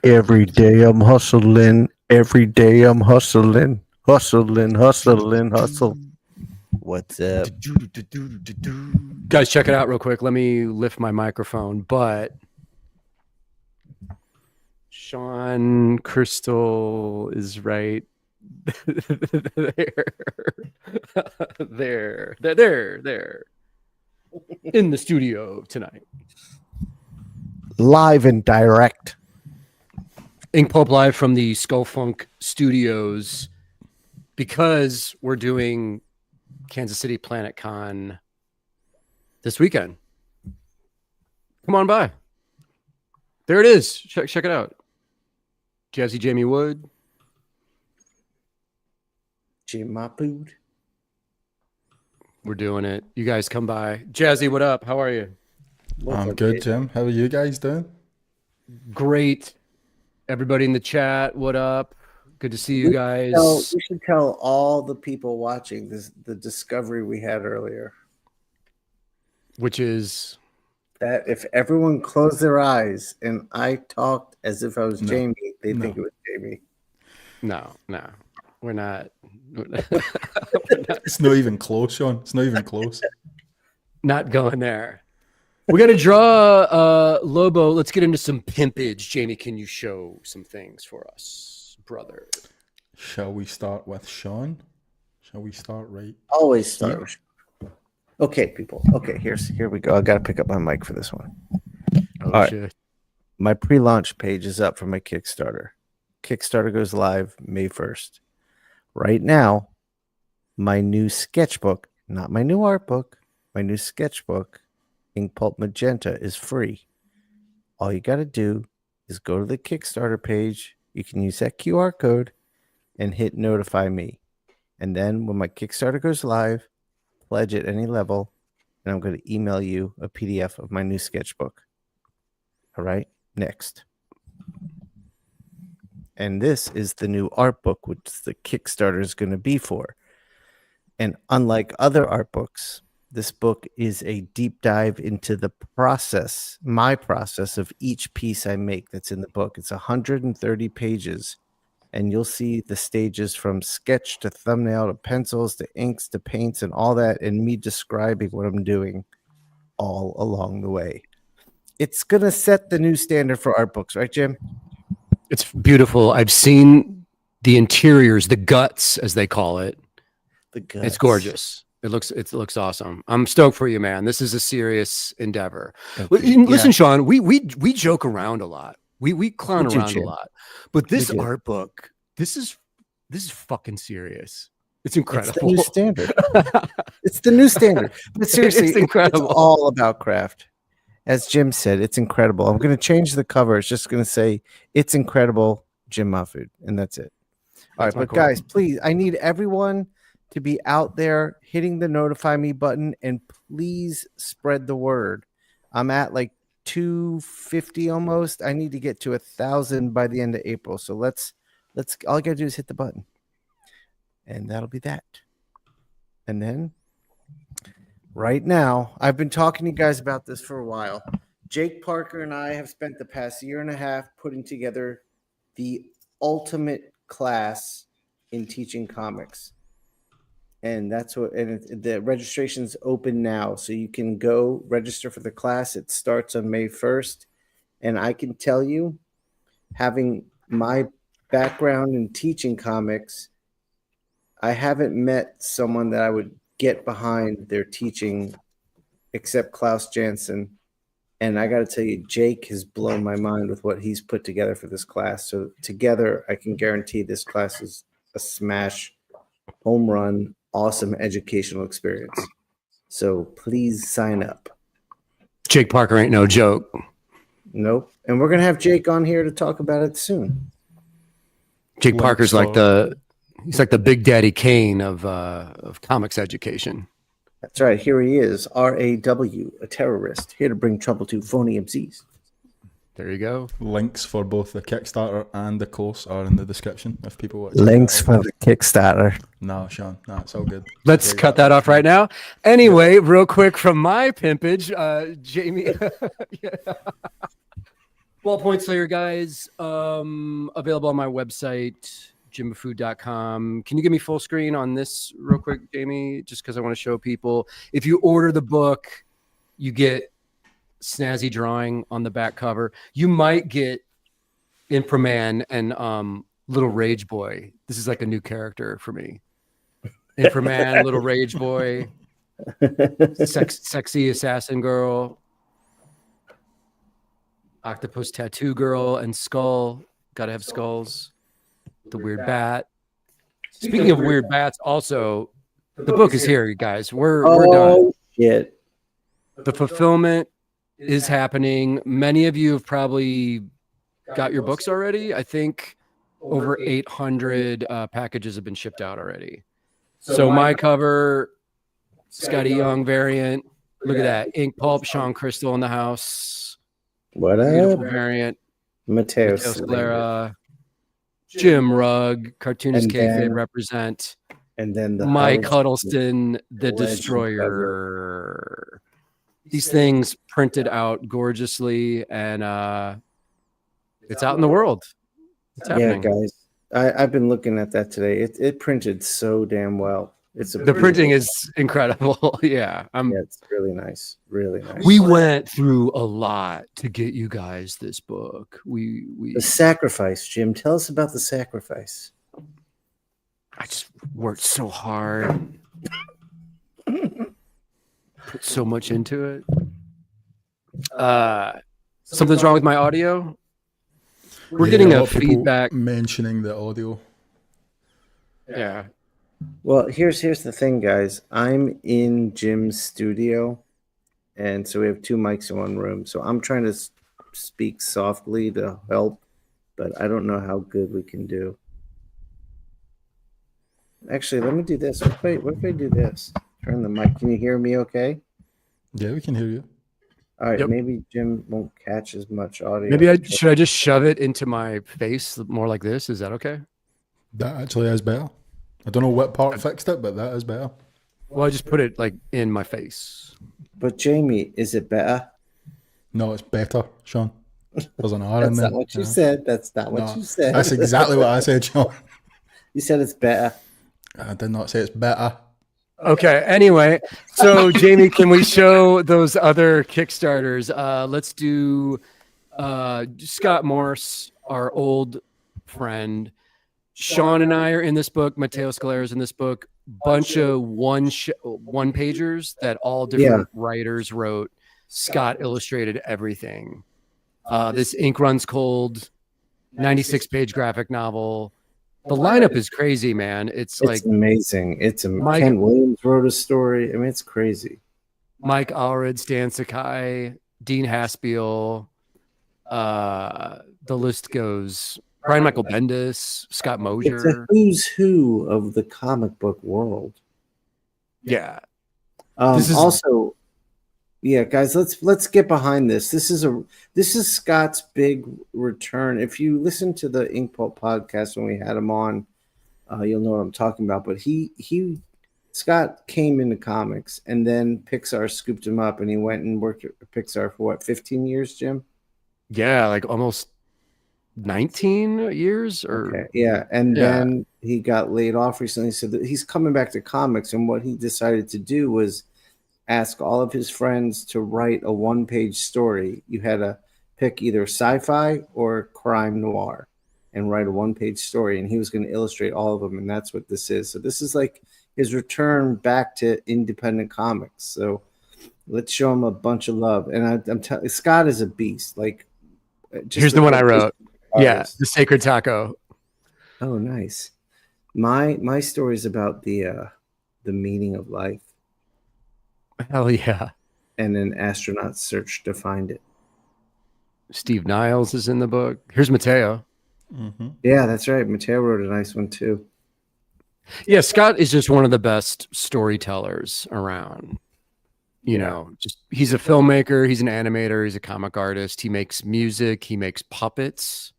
Every day I'm hustling. Every day I'm hustling. Hustling, hustling, hustle. What's up? Guys, check it out real quick. Let me lift my microphone. But Shawn Crystal is right there in the studio tonight. Live and direct. Inkpulp live from the Skull Funk Studios because we're doing Kansas City Planet Con this weekend. Come on by. There it is. Check it out. Jazzy Jamie Wood. Jim my food. We're doing it. You guys come by. Jazzy, what up? How are you? I'm good, Jim. How are you guys doing? Great. Everybody in the chat, what up? Good to see you guys. We should tell all the people watching the discovery we had earlier. Which is that if everyone closed their eyes and I talked as if I was Jamie, they'd think it was Jamie. No, we're not. It's not even close, Shawn. It's not even close. Not going there. We got to draw Lobo. Let's get into some pimpage. Jamie, can you show some things for us, brother? Shall we start with Shawn? Shall we start right? Always start with Shawn. Okay, people. Okay, here we go. I got to pick up my mic for this one. Oh, all shit. Right. My pre-launch page is up for my Kickstarter. Kickstarter goes live May 1st. Right now, my new sketchbook, not my new art book, my new sketchbook, Inkpulp Magenta, is free. All you got to do is go to the Kickstarter page. You can use that QR code and hit notify me. And then when my Kickstarter goes live, pledge at any level, and I'm going to email you a PDF of my new sketchbook. All right, next. And this is the new art book, which the Kickstarter is going to be for. And unlike other art books, this book is a deep dive into the process, my process of each piece I make that's in the book. It's 130 pages, and you'll see the stages from sketch to thumbnail to pencils to inks to paints and all that, and me describing what I'm doing all along the way. It's going to set the new standard for art books, right, Jim? It's beautiful. I've seen the interiors, the guts, as they call it. The guts. It's gorgeous. It looks awesome. I'm stoked for you, man. This is a serious endeavor. Okay. Listen, Shawn, we joke around a lot. We clown around a lot. But this art book, this is fucking serious. It's incredible. It's the new standard. It's the new standard. But seriously, it's incredible. It's all about craft. As Jim said, it's incredible. I'm going to change the cover. It's just going to say, "It's incredible, Jim Mahfood," and that's it. All right, but guys, please, I need everyone to be out there hitting the notify me button, and please spread the word. I'm at like 250 almost. I need to get to 1,000 by the end of April. So let's all you gotta do is hit the button, and that'll be that. And then right now, I've been talking to you guys about this for a while. Jake Parker and I have spent the past year and a half putting together the ultimate class in teaching comics. And that's what, and the registration's open now. So you can go register for the class. It starts on May 1st. And I can tell you, having my background in teaching comics, I haven't met someone that I would get behind their teaching except Klaus Janson. And I got to tell you, Jake has blown my mind with what he's put together for this class. So together, I can guarantee this class is a smash, home run, awesome educational experience. So please sign up. Jake Parker ain't no joke. Nope. And we're going to have Jake on here to talk about it soon. Jake Parker's like he's like the Big Daddy Kane of comics education. That's right. Here he is, RAW, a terrorist, here to bring trouble to phony MCs. There you go. Links for both the Kickstarter and the course are in the description if people want. Links for the Kickstarter. No, Shawn, no, it's all good. Let's cut that off right now. Anyway, real quick from my pimpage, Jamie. Ballpoint Slayer, guys. Available on my website, jimfood.com. Can you give me full screen on this real quick, Jamie? Just because I want to show people. If you order the book, you get snazzy drawing on the back cover. You might get Inframan and Little Rage Boy. This is like a new character for me. Inframan, Little Rage Boy, sexy assassin girl, octopus tattoo girl, and skull. Gotta have skulls. The weird bat. Speaking of weird bats, also the book is here, you guys. We're done. Shit. The fulfillment is happening. Many of you have probably got your books already. I think over 800 packages have been shipped out already. So my cover, Scotty Young variant. Look at that. Inkpulp, Shawn Crystal in the house. What Beautiful up? variant. Mateo Sclera, Jim Rugg, cartoonist kayfabe represent. And then the Mike Huddleston, the Destroyer. These things printed out gorgeously, and it's out in the world. It's happening. Yeah, guys. I've been looking at that today. It printed so damn well. The printing is incredible. Yeah, it's really nice. Really nice. We went through a lot to get you guys this book. The sacrifice, Jim. Tell us about the sacrifice. I just worked so hard. Put so much into it. Something's wrong with my audio. We're getting a feedback mentioning the audio. Yeah. Well, here's the thing, guys. I'm in Jim's studio, and so we have two mics in one room. So I'm trying to speak softly to help, but I don't know how good we can do. Actually, let me do this. What if I do this? Turn the mic. Can you hear me okay? Yeah, we can hear you. All right, maybe Jim won't catch as much audio. Maybe should I just shove it into my face more like this? Is that okay? That actually is better. I don't know what part fixed it, but that is better. Well, I just put it like in my face. But Jamie, is it better? No, it's better, Shawn. There's an R in there. That's not what you said. That's not what you said. That's exactly what I said, Shawn. You said it's better. I did not say it's better. Okay. Anyway, so Jamie, can we show those other Kickstarters? Let's do Scott Morse, our old friend. Shawn and I are in this book. Mateo Scalera is in this book. Bunch of one pagers that all different writers wrote. Scott illustrated everything. This Ink Runs Cold, 96-page graphic novel. The lineup is crazy, man. It's like amazing. Ken Williams wrote a story. I mean, it's crazy. Mike Allred, Stan Sakai, Dean Haspiel. The list goes. Brian Michael Bendis, Scott Mosier. It's a who's who of the comic book world. Yeah. This is also, yeah, guys. Let's get behind this. This is Scott's big return. If you listen to the Inkpulp podcast when we had him on, you'll know what I'm talking about. But Scott came into comics, and then Pixar scooped him up, and he went and worked at Pixar for what, 15 years, Jim? Yeah, like almost 19 years and then he got laid off recently, so that he's coming back to comics, and what he decided to do was ask all of his friends to write a one-page story. You had to pick either sci-fi or crime noir and write a one-page story, and he was going to illustrate all of them, and that's what this is. So this is like his return back to independent comics. So let's show him a bunch of love. And I'm telling Scott is a beast. Like, here's the one I wrote. Yeah, The Sacred Taco. Oh, nice. My story is about the meaning of life. Hell yeah. And an astronaut's search to find it. Steve Niles is in the book. Here's Mateo. Mm-hmm. Yeah, that's right. Mateo wrote a nice one too. Yeah, Scott is just one of the best storytellers around. You know, he's a filmmaker, he's an animator, he's a comic artist, he makes music, he makes puppets.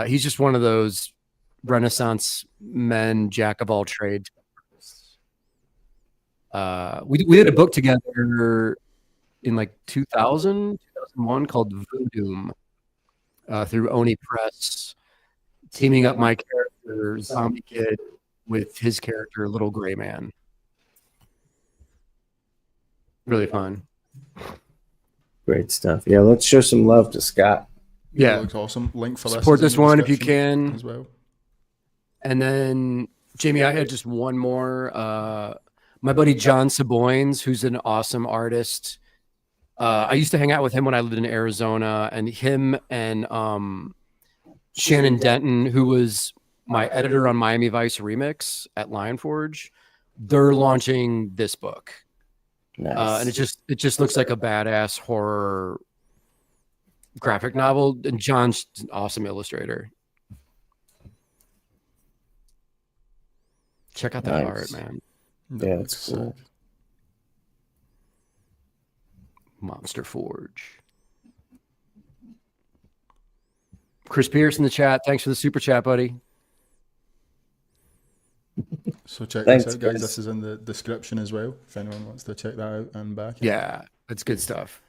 He's just one of those Renaissance men, jack of all trades. We did a book together in like 2001 called Voodoo. through Oni Press, teaming up my character, Zombie Kid, with his character, Little Gray Man. Really fun. Great stuff. Yeah, let's show some love to Scott. Yeah, it looks awesome. Link for support this one if you can as well. And then Jamie, I had just one more. My buddy John Saboynes, who's an awesome artist. I used to hang out with him when I lived in Arizona, and him and Shannon Denton, who was my editor on Miami Vice Remix at Lionforge, they're launching this book. Nice. And it just looks like a badass horror graphic novel, and John's an awesome illustrator. Check out that art, man. Yeah, it's cool. Monster Forge. Chris Pierce in the chat. Thanks for the super chat, buddy. So check this out, guys. This is in the description as well, if anyone wants to check that out and back. Yeah, that's good stuff.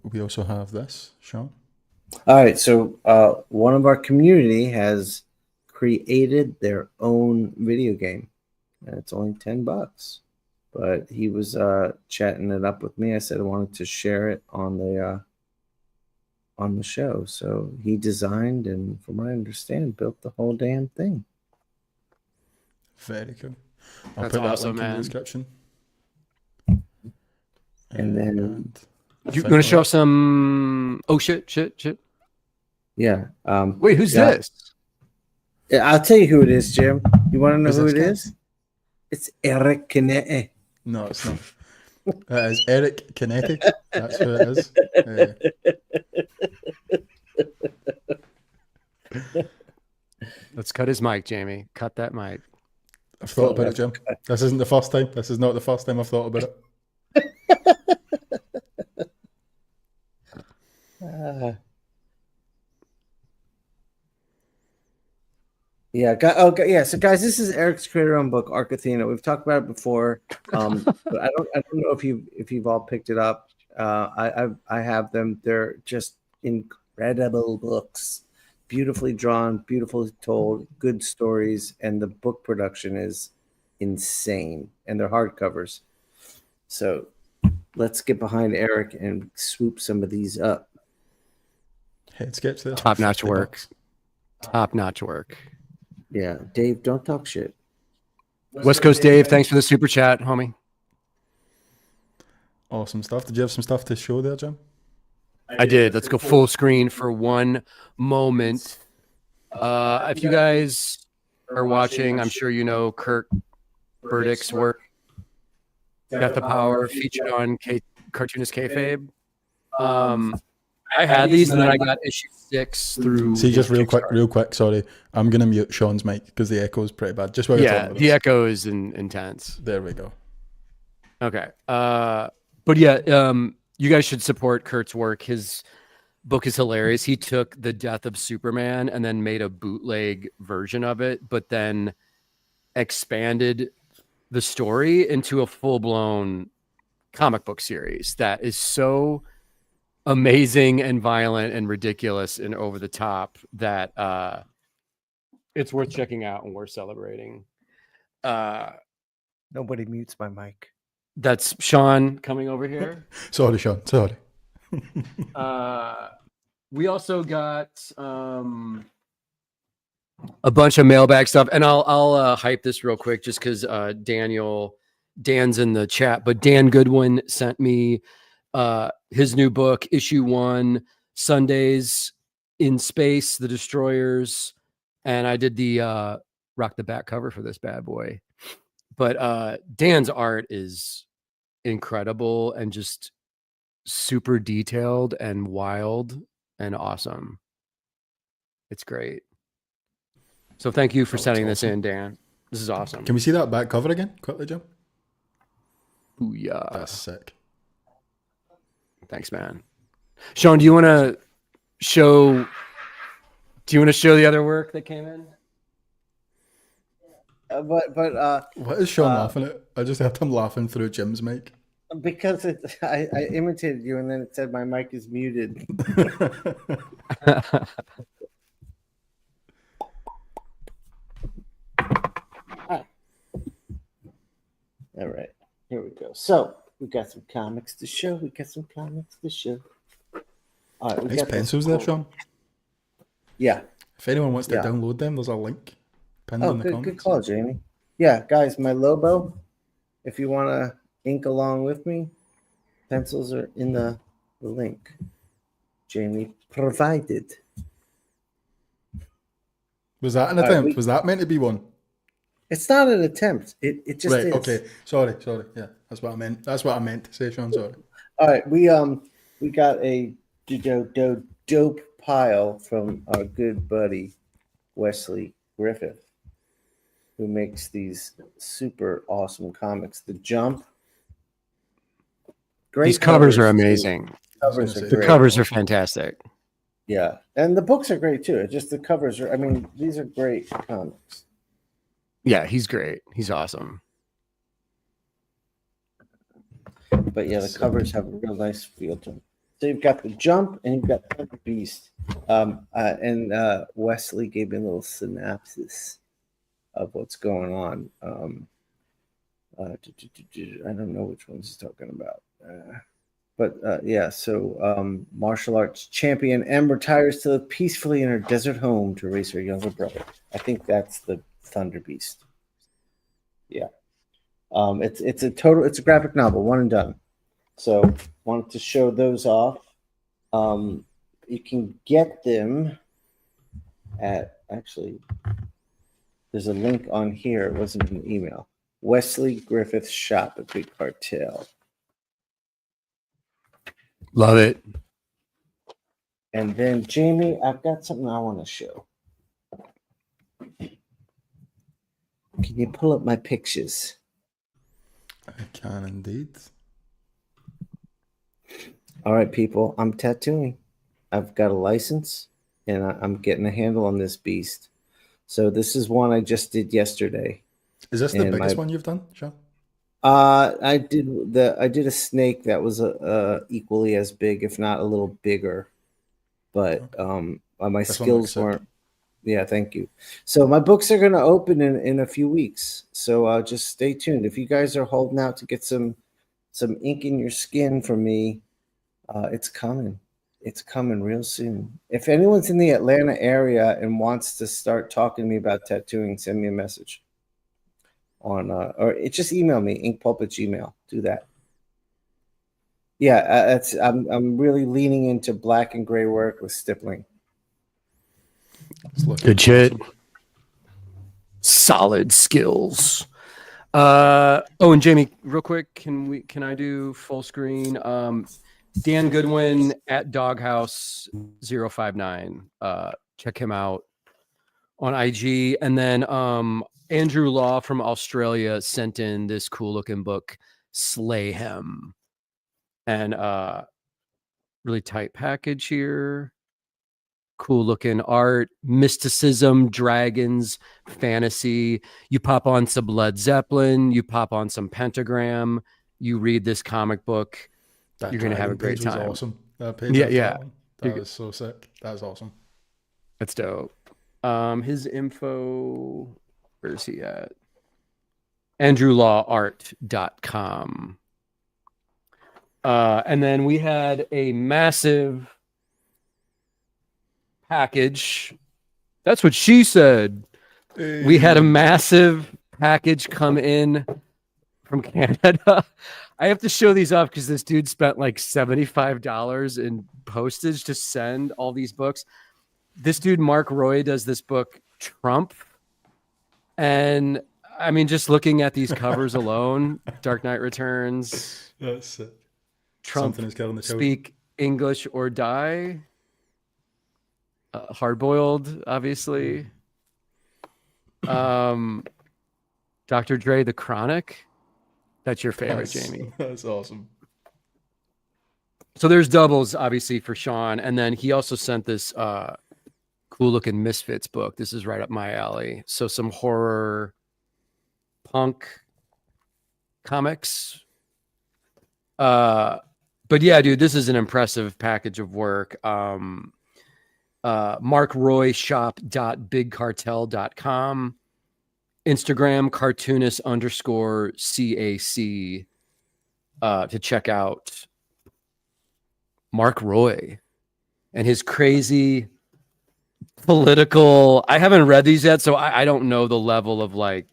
We also have this, Shawn. All right, so one of our community has created their own video game, and it's only $10. But he was chatting it up with me. I said I wanted to share it on the show. So he designed and, from what I understand, built the whole damn thing. Very cool. I'll That's put that awesome, link in man. the description. And then you going to show some? Oh shit! Yeah. Wait, who's this? I'll tell you who it is, Jim. You want to know who it guy? is? It's Eric Canete. No, it's not. It is Eric Canete. That's who it is. Let's cut his mic, Jamie. Cut that mic. I've thought about it, Jim. This isn't the first time. This is not the first time I've thought about it. Yeah. Yeah. So, guys, this is Eric's creator-owned book, Arc Athena. We've talked about it before, but I don't know if you've all picked it up. I have them. They're just incredible books, beautifully drawn, beautifully told, good stories, and the book production is insane. And they're hardcovers. So let's get behind Eric and swoop some of these up. Let's get to Top-notch work. Top-notch work. Yeah, Dave, don't talk shit. West Coast Dave, thanks for the super chat, homie. Awesome stuff. Did you have some stuff to show there, Jim? I did. Let's go full screen for one moment. If you guys are watching, I'm sure you know Kurt Burdick's work. Got the Power, featured on Cartoonist Kayfabe. I had these, and then I got issue 6 through. See, just real quick. Sorry, I'm gonna mute Shawn's mic because the echo is pretty bad. Just while you're talking about the echo is intense. There we go. Okay, but yeah, you guys should support Kurt's work. His book is hilarious. He took the death of Superman and then made a bootleg version of it, but then expanded the story into a full-blown comic book series that is so amazing and violent and ridiculous and over the top that it's worth checking out and worth celebrating. Nobody mutes my mic. That's Shawn coming over here. Sorry, Shawn. Sorry. We also got a bunch of mailbag stuff, and I'll hype this real quick just because Dan's in the chat, but Dan Goodwin sent me his new book, issue 1, Sundays in Space, The Destroyers, and I did the rock the back cover for this bad boy. But Dan's art is incredible and just super detailed and wild and awesome. It's great. So thank you for sending this in, Dan. This is awesome. Can we see that back cover again quickly, Jim? Ooh, yeah. That's sick. Thanks, man. Shawn, do you want to show the other work that came in? But what is Shawn laughing at? I just heard him laughing through Jim's mic. Because I imitated you, and then it said my mic is muted. All right, here we go. So we got some comics to show. All right, nice pencils there, Shawn. Yeah. If anyone wants to download them, there's a link pinned in the comments. Good call, Jamie. Yeah, guys, my Lobo. If you want to ink along with me, pencils are in the link. Jamie provided. Was that an attempt? Was that meant to be one? It's not an attempt. It just is. Okay. Sorry. Yeah, that's what I meant. That's what I meant to say, Shawn. Sorry. All right, we got a dope pile from our good buddy Wesley Griffith, who makes these super awesome comics. The Jump. Great. These covers are amazing. The covers are fantastic. Yeah, and the books are great too. It's just the covers are. I mean, these are great comics. Yeah, he's great. He's awesome. But yeah, the covers have a real nice feel to them. So you've got the Jump and you've got the Beast. And Wesley gave me a little synopsis of what's going on. I don't know which ones he's talking about. So martial arts champion M retires to live peacefully in her desert home to raise her younger brother. I think that's the Thunder Beast. Yeah. It's a graphic novel, one and done. So wanted to show those off. You can get them at, actually, there's a link on here. It wasn't an email. Wesley Griffith Shop at Big Cartel. Love it. And then, Jamie, I've got something I want to show. Can you pull up my pictures? I can indeed. All right, people. I'm tattooing. I've got a license, and I'm getting a handle on this beast. So this is one I just did yesterday. Is this the biggest one you've done, Shawn? I did a snake that was equally as big, if not a little bigger. But my skills weren't. Yeah, thank you. So my books are going to open in a few weeks. So just stay tuned. If you guys are holding out to get some ink in your skin from me, it's coming. It's coming real soon. If anyone's in the Atlanta area and wants to start talking to me about tattooing, send me a message on or just email me, inkpulp@gmail.com. Do that. Yeah, I'm really leaning into black and gray work with stippling. Good shit. Solid skills. And Jamie, real quick, can I do full screen? Dan Goodwin at Doghouse 059. Check him out on IG. And then Andrew Law from Australia sent in this cool looking book, Slay Him. And really tight package here. Cool looking art, mysticism, dragons, fantasy. You pop on some Led Zeppelin, you pop on some Pentagram, you read this comic book. You're going to have a great time. Awesome. That page that was so sick. That was awesome. That's dope. His info, where is he at? AndrewLawArt.com. And then we had a massive package. That's what she said. Hey. We had a massive package come in from Canada. I have to show these off because this dude spent like $75 in postage to send all these books. This dude, Mark Roy, does this book, Trump. And I mean, just looking at these covers alone, Dark Knight Returns. That's sick. Trump, Speak English or Die. Hardboiled, obviously. Dr. Dre, The Chronic. That's your favorite, Jamie. That's awesome. So there's doubles, obviously, for Shawn. And then he also sent this cool-looking Misfits book. This is right up my alley. So some horror punk comics. But yeah, dude, this is an impressive package of work. markroyshop.bigcartel.com, Instagram cartoonist_CAC to check out Mark Roy and his crazy political. I haven't read these yet, so I don't know the level of like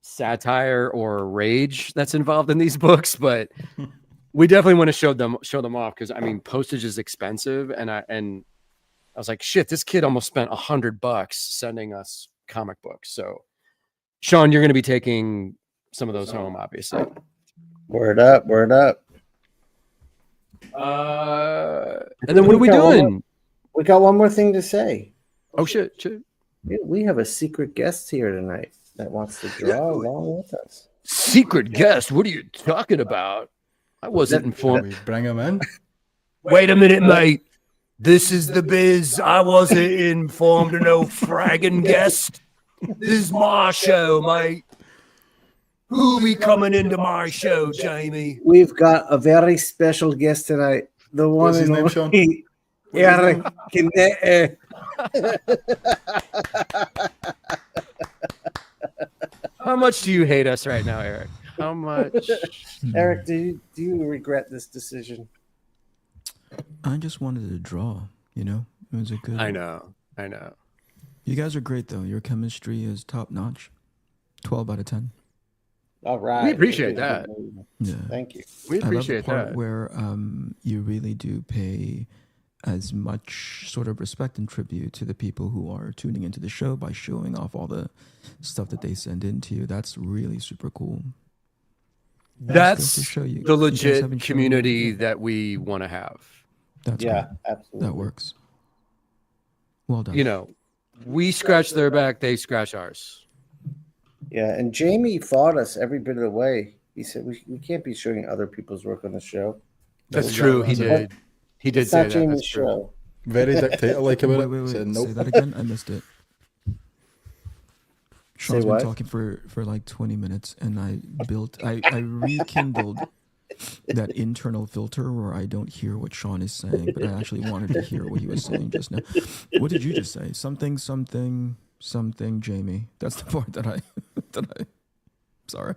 satire or rage that's involved in these books, but we definitely want to show them off, because I mean postage is expensive, and I was like, shit, this kid almost spent $100 sending us comic books. So Shawn, you're going to be taking some of those home, obviously. Word up. And then what are we doing? We got one more thing to say. Oh shit. We have a secret guest here tonight that wants to draw along with us. Secret guest? What are you talking about? I wasn't informed. We bring him in. Wait a minute, mate. This is the biz. I wasn't informed of no fragging guest. This is my show, mate. Who be coming into my show, Jamie? We've got a very special guest tonight. The one What's his name, Shawn? Eric Canete. How much do you hate us right now, Eric? How much? Eric, do you regret this decision? I just wanted to draw, you know? It was a good... I know. You guys are great, though. Your chemistry is top-notch. 12 out of 10. All right. We appreciate that. Yeah. Thank you. We appreciate I love the part that. where you really do pay as much sort of respect and tribute to the people who are tuning into the show by showing off all the stuff that they send in to you. That's really super cool. That's to show you. the You guys legit haven't shown community me. that we want to have. That's Yeah, cool. absolutely. That works. Well done. You know, we scratch their back, they scratch ours. Yeah, and Jamie fought us every bit of the way. He said we can't be showing other people's work on the show. That's true. He did. He did It's say not that. Jamie's That's true. show. Very dictator-like about Wait. it. Said, Say nope. that again? I missed it. Sean's been what? talking for like 20 minutes, and I rekindled that internal filter where I don't hear what Shawn is saying, but I actually wanted to hear what he was saying just now. What did you just say? Something, Jamie. That's the part that I sorry.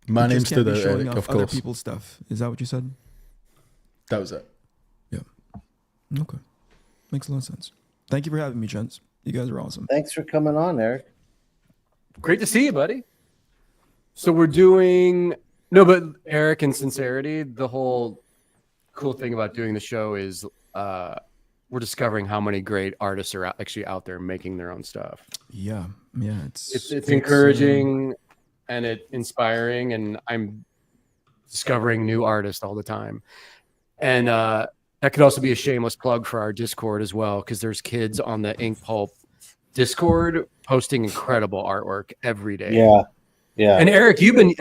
My You name's just can't to be the showing Eric, off of other course. people's stuff. Is that what you said? That was it. Okay. Makes a lot of sense. Thank you for having me, gents. You guys are awesome. Thanks for coming on, Eric. Great to see you, buddy. So we're doing but Eric, in sincerity, the whole cool thing about doing the show is we're discovering how many great artists are actually out there making their own stuff. Yeah. It's encouraging and it's inspiring, and I'm discovering new artists all the time. And that could also be a shameless plug for our Discord as well, because there's kids on the Inkpulp Discord posting incredible artwork every day. Yeah. And Eric, you've been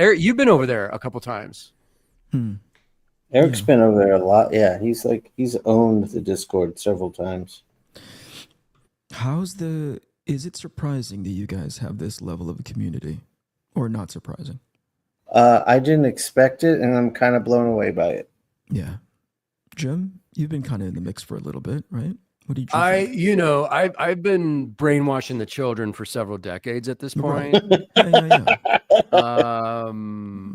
over there a couple times. Eric's been over there a lot. Yeah, he's owned the Discord several times. Is it surprising that you guys have this level of a community, or not surprising? I didn't expect it, and I'm kind of blown away by it. Yeah. Jim, you've been kind of in the mix for a little bit, right? What did you think? I've been brainwashing the children for several decades at this point. Yeah.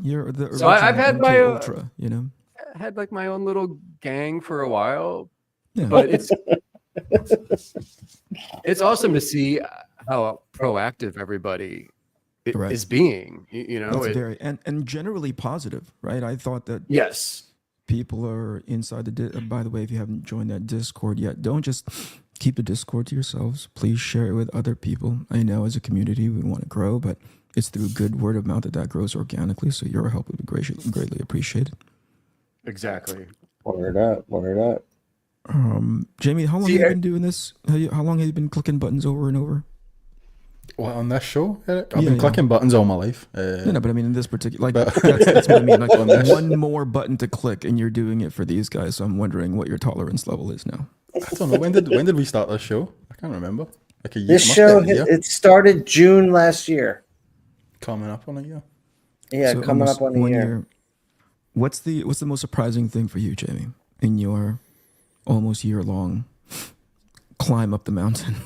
You're the so I've had my ultra, you know. I had like my own little gang for a while, Yeah. but it's awesome to see how proactive everybody is being. You know, it's very and generally positive, right? I thought that yes. People are inside the by the way, if you haven't joined that Discord yet, don't just keep the Discord to yourselves. Please share it with other people. I know as a community we want to grow, but it's through good word of mouth that grows organically. So your help would be greatly appreciated. Exactly. Word up. Jamie, how long have you been doing this? How long have you been clicking buttons over and over? What, on this show, Eric? I've been clicking buttons all my life. No, but I mean in this particular, that's what I mean. Like one more button to click, and you're doing it for these guys. So I'm wondering what your tolerance level is now. I don't know. When did we start this show? I can't remember. Like a year. This show it started June last year. Coming up on a year. Yeah, So coming up on a year. What's the most surprising thing for you, Jamie, in your almost year-long climb up the mountain?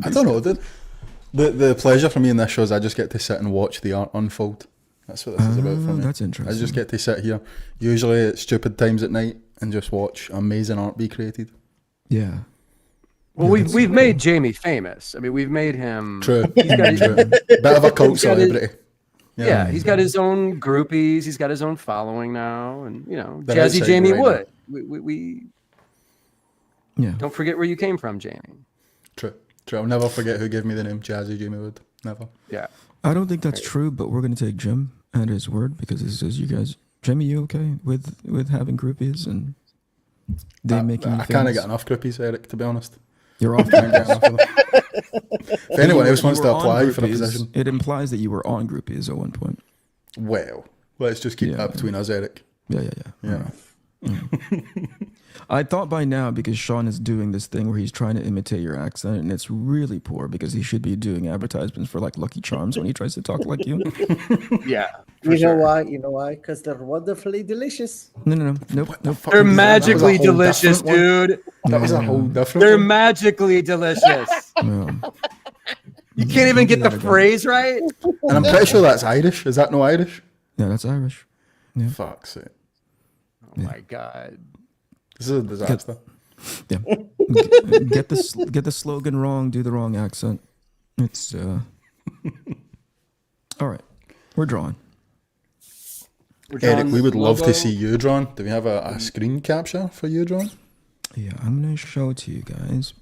I don't know. The pleasure for me in this show is I just get to sit and watch the art unfold. That's what this is about for me. That's interesting. I just get to sit here, usually at stupid times at night, and just watch amazing art be created. Yeah. Well, we've made Jamie famous. I mean, we've made him. True. Bit of a cult celebrity. Yeah, he's got his own groupies. He's got his own following now, and They're Jazzy outside Jamie right Wood. We Yeah. don't forget where you came from, Jamie. True. I'll never forget who gave me the name Jazzy Jamie Wood. Never. Yeah. I don't think that's true, but we're going to take Jim at his word because he says, you guys, Jimmy, you okay with having groupies and they making you I can't get enough groupies, Eric, to be honest. You're off. Can't get enough of them. If anyone else wants to apply for a position. It implies that you were on groupies at one point. Well, let's just keep that between us, Eric. Yeah. I thought by now, because Shawn is doing this thing where he's trying to imitate your accent, and it's really poor because he should be doing advertisements for like Lucky Charms when he tries to talk like you. Yeah. You know why? Because they're wonderfully delicious. No. Nope. They're magically delicious, dude. That was a whole different They're one. magically delicious. No. You can't even get the phrase right. And I'm pretty sure that's Irish. Is that no Irish? Yeah, that's Irish. Yeah. Fuck's sake. Oh my God. This is a disaster. Yeah. Get the slogan wrong, do the wrong accent. It's all right. We're drawing. Eric, we would love to see you drawn. Do we have a screen capture for you drawn? Yeah, I'm gonna show it to you guys.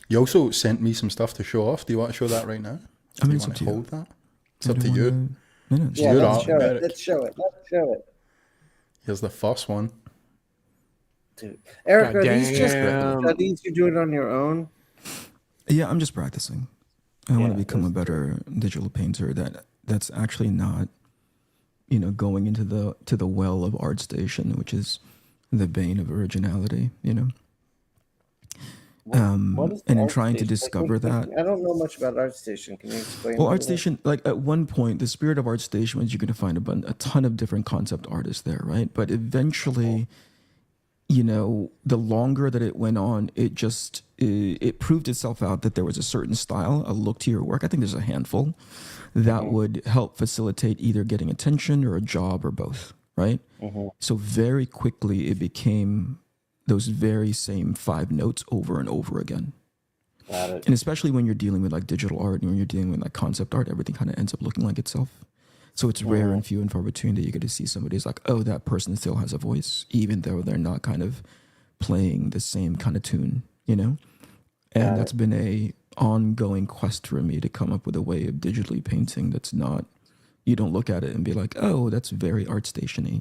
You also sent me some stuff to show off. Do you want to show that right now? I mean, Do it's you up want to to you. hold that? It's up to you. No, Yeah, your let's art, show it. Eric. Let's show it. Here's the first one. Dude. Eric, God are these just damn. studies you're doing on your own? Yeah, I'm just practicing. I want to Yeah, become a better digital painter that's actually not, going into the well of ArtStation, which is the bane of originality, What is and in ArtStation? trying to discover that. I don't know much about ArtStation. Can you explain? Well, to me? ArtStation, like at one point, the spirit of ArtStation was you're going to find a ton of different concept artists there, right? But eventually, the longer that it went on, it proved itself out that there was a certain style, a look to your work. I think there's a handful that would help facilitate either getting attention or a job or both, right? So very quickly, it became those very same 5 notes over and over again. Got it. And especially when you're dealing with like digital art and when you're dealing with like concept art, everything kind of ends up looking like itself. So it's rare and few and far between that you get to see somebody who's like, oh, that person still has a voice, even though they're not kind of playing the same kind of tune, And that's been a ongoing quest for me to come up with a way of digitally painting that's not, you don't look at it and be like, oh, that's very ArtStation-y,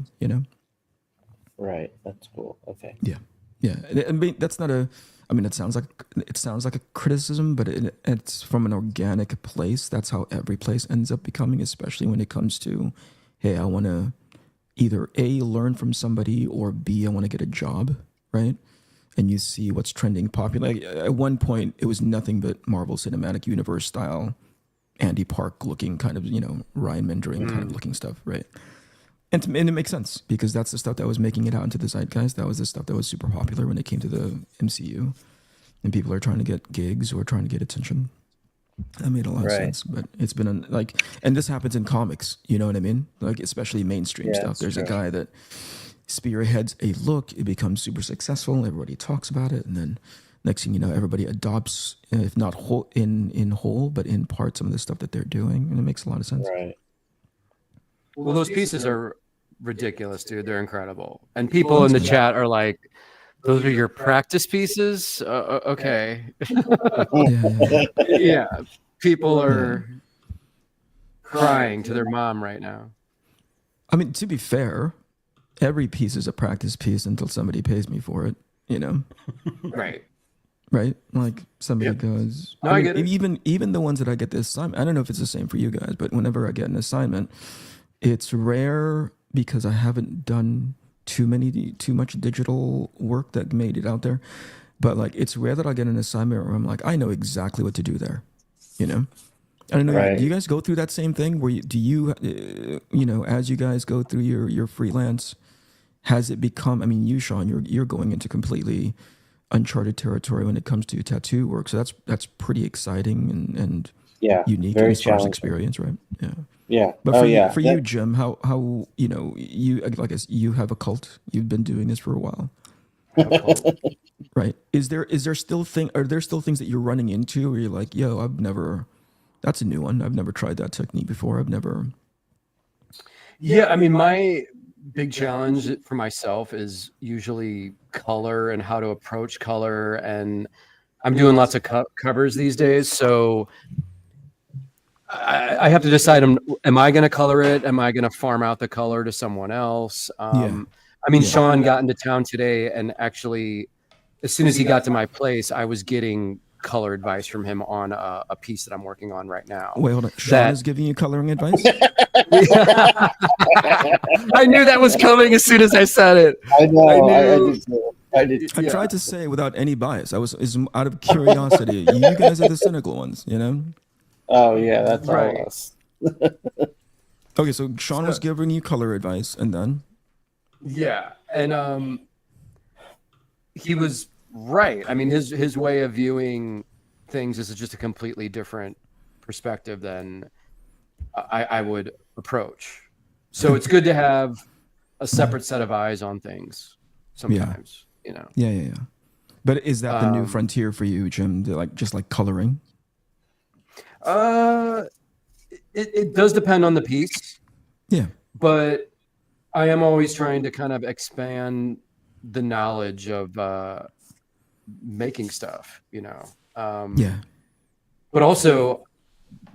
Right. That's cool. Okay. Yeah. Yeah. I mean, that's not it sounds like a criticism, but it's from an organic place. That's how every place ends up becoming, especially when it comes to, hey, I want to either A, learn from somebody, or B, I want to get a job, right? And you see what's trending popular. Like, at one point, it was nothing but Marvel Cinematic Universe style, Andy Park looking kind of, Ryan Mendering kind of looking stuff, right? And it makes sense because that's the stuff that was making it out into the zeitgeist. That was the stuff that was super popular when it came to the MCU. And people are trying to get gigs or trying to get attention. That made a lot of sense. But it's been and this happens in comics, you know what I mean? Like, especially mainstream stuff. There's a guy that spearheads a look, it becomes super successful, everybody talks about it, and then next thing you know, everybody adopts, if not whole, in whole, but in part, some of the stuff that they're doing. And it makes a lot of sense. Right. Well, those pieces are ridiculous, dude. They're incredible. And people in the chat are like, those are your practice pieces? Okay. Yeah. People are crying to their mom right now. I mean, to be fair, every piece is a practice piece until somebody pays me for it, Right. Right? Like somebody goes, No, I get it. Even the ones that I get the assignment, I don't know if it's the same for you guys, but whenever I get an assignment, it's rare because I haven't done too much digital work that made it out there. But like, it's rare that I get an assignment where I'm like, I know exactly what to do there, I don't know. Right. Do you guys go through that same thing where as you guys go through your freelance, has it become? I mean, you, Shawn, you're going into completely uncharted territory when it comes to tattoo work. So that's pretty exciting and Yeah, unique very as far as challenging. experience, right? Yeah. Yeah. But for you, That- Jim, how you like you have a cult. You've been doing this for a while, right? Are there still things that you're running into where you're like, yo, that's a new one. I've never tried that technique before. Yeah, I mean, my big challenge for myself is usually color and how to approach color, and I'm doing lots of covers these days, so I have to decide: am I going to color it? Am I going to farm out the color to someone else? I mean, Shawn got into town today, and actually, as soon as he got to my place, I was getting color advice from him on a piece that I'm working on right now. Wait, hold on. Shawn is giving you coloring advice? I knew that was coming as soon as I said it. I know. I did. I tried to say without any bias. It's out of curiosity. You guys are the cynical ones, you know? Oh yeah, that's right. all us. Okay, so Shawn was giving you color advice, and then and he was right. I mean, his way of viewing things is just a completely different perspective than I would approach. So it's good to have a separate set of eyes on things sometimes, you know. Yeah. But is that the new frontier for you, Jim? Just like coloring? It does depend on the piece. Yeah. But I am always trying to kind of expand the knowledge of making stuff, you know. Yeah. But also,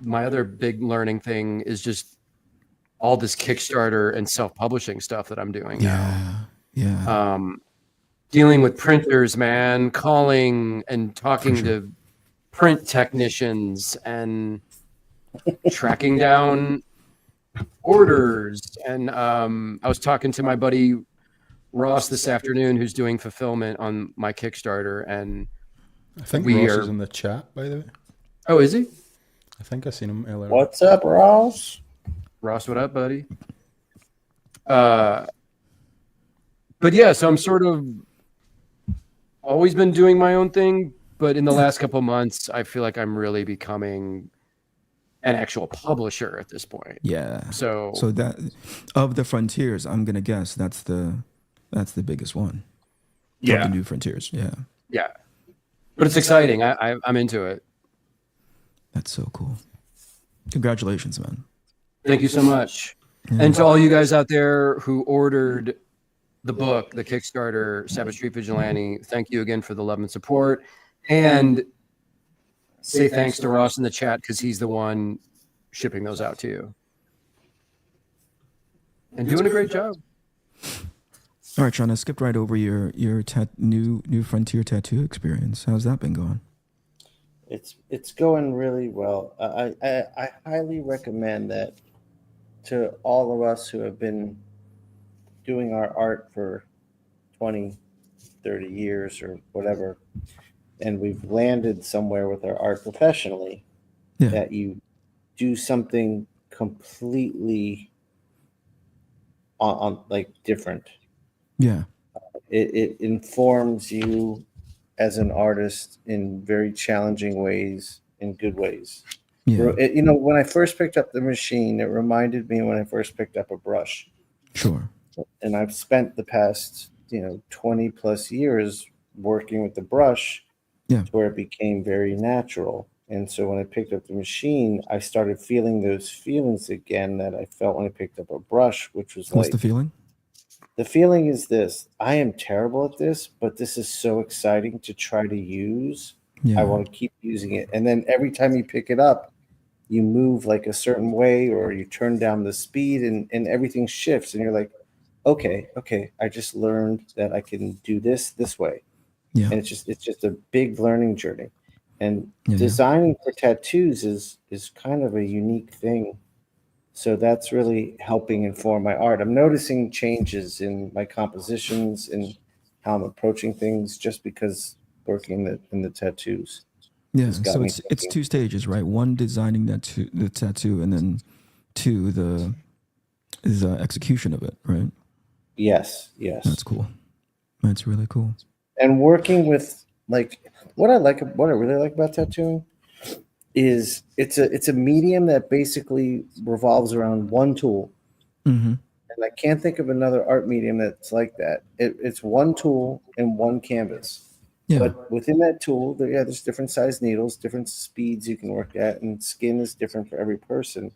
my other big learning thing is just all this Kickstarter and self-publishing stuff that I'm doing now. Yeah. Dealing with printers, man, calling and talking to print technicians and tracking down orders. And I was talking to my buddy Ross this afternoon, who's doing fulfillment on my Kickstarter, and I think Ross is in the chat, by the way. Oh, is he? I think I seen him earlier. What's up, Ross? Ross, what up, buddy? But yeah, so I'm sort of always been doing my own thing, but in the last couple of months, I feel like I'm really becoming an actual publisher at this point. Yeah. So that of the frontiers, I'm gonna guess that's the biggest one. Yeah. Of the new frontiers. Yeah. Yeah. But it's exciting. I'm into it. That's so cool. Congratulations, man. Thank you so much. Yeah. And to all you guys out there who ordered the book, the Kickstarter, Savage Street Vigilante, thank you again for the love and support. And say thanks to Ross in the chat because he's the one shipping those out to you. And doing a great job. All right, Shawn, I skipped right over your new frontier tattoo experience. How's that been going? It's going really well. I highly recommend that to all of us who have been doing our art for 20, 30 years or whatever, and we've landed somewhere with our art professionally, that you do something completely on like different. Yeah. It informs you as an artist in very challenging ways, in good ways. Yeah. When I first picked up the machine, it reminded me when I first picked up a brush. Sure. And I've spent the past, 20 plus years working with the brush to where it became very natural. And so when I picked up the machine, I started feeling those feelings again that I felt when I picked up a brush, which was What's the feeling? The feeling is this: I am terrible at this, but this is so exciting to try to use. Yeah. I want to keep using it. And then every time you pick it up, you move like a certain way, or you turn down the speed and everything shifts. And you're like, okay, I just learned that I can do this way. Yeah. And it's just a big learning journey. And designing for tattoos is kind of a unique thing. So that's really helping inform my art. I'm noticing changes in my compositions and how I'm approaching things just because working in the tattoos. Yeah, It's got so me it's thinking. 2 stages, right? One, designing the tattoo, and then 2, the execution of it, right? Yes, That's cool. That's really cool. and working with like what I really like about tattooing is it's a medium that basically revolves around one tool. Mm-hmm. And I can't think of another art medium that's like that. It's one tool and one canvas. Yeah. But within that tool, there's different size needles, different speeds you can work at, and skin is different for every person.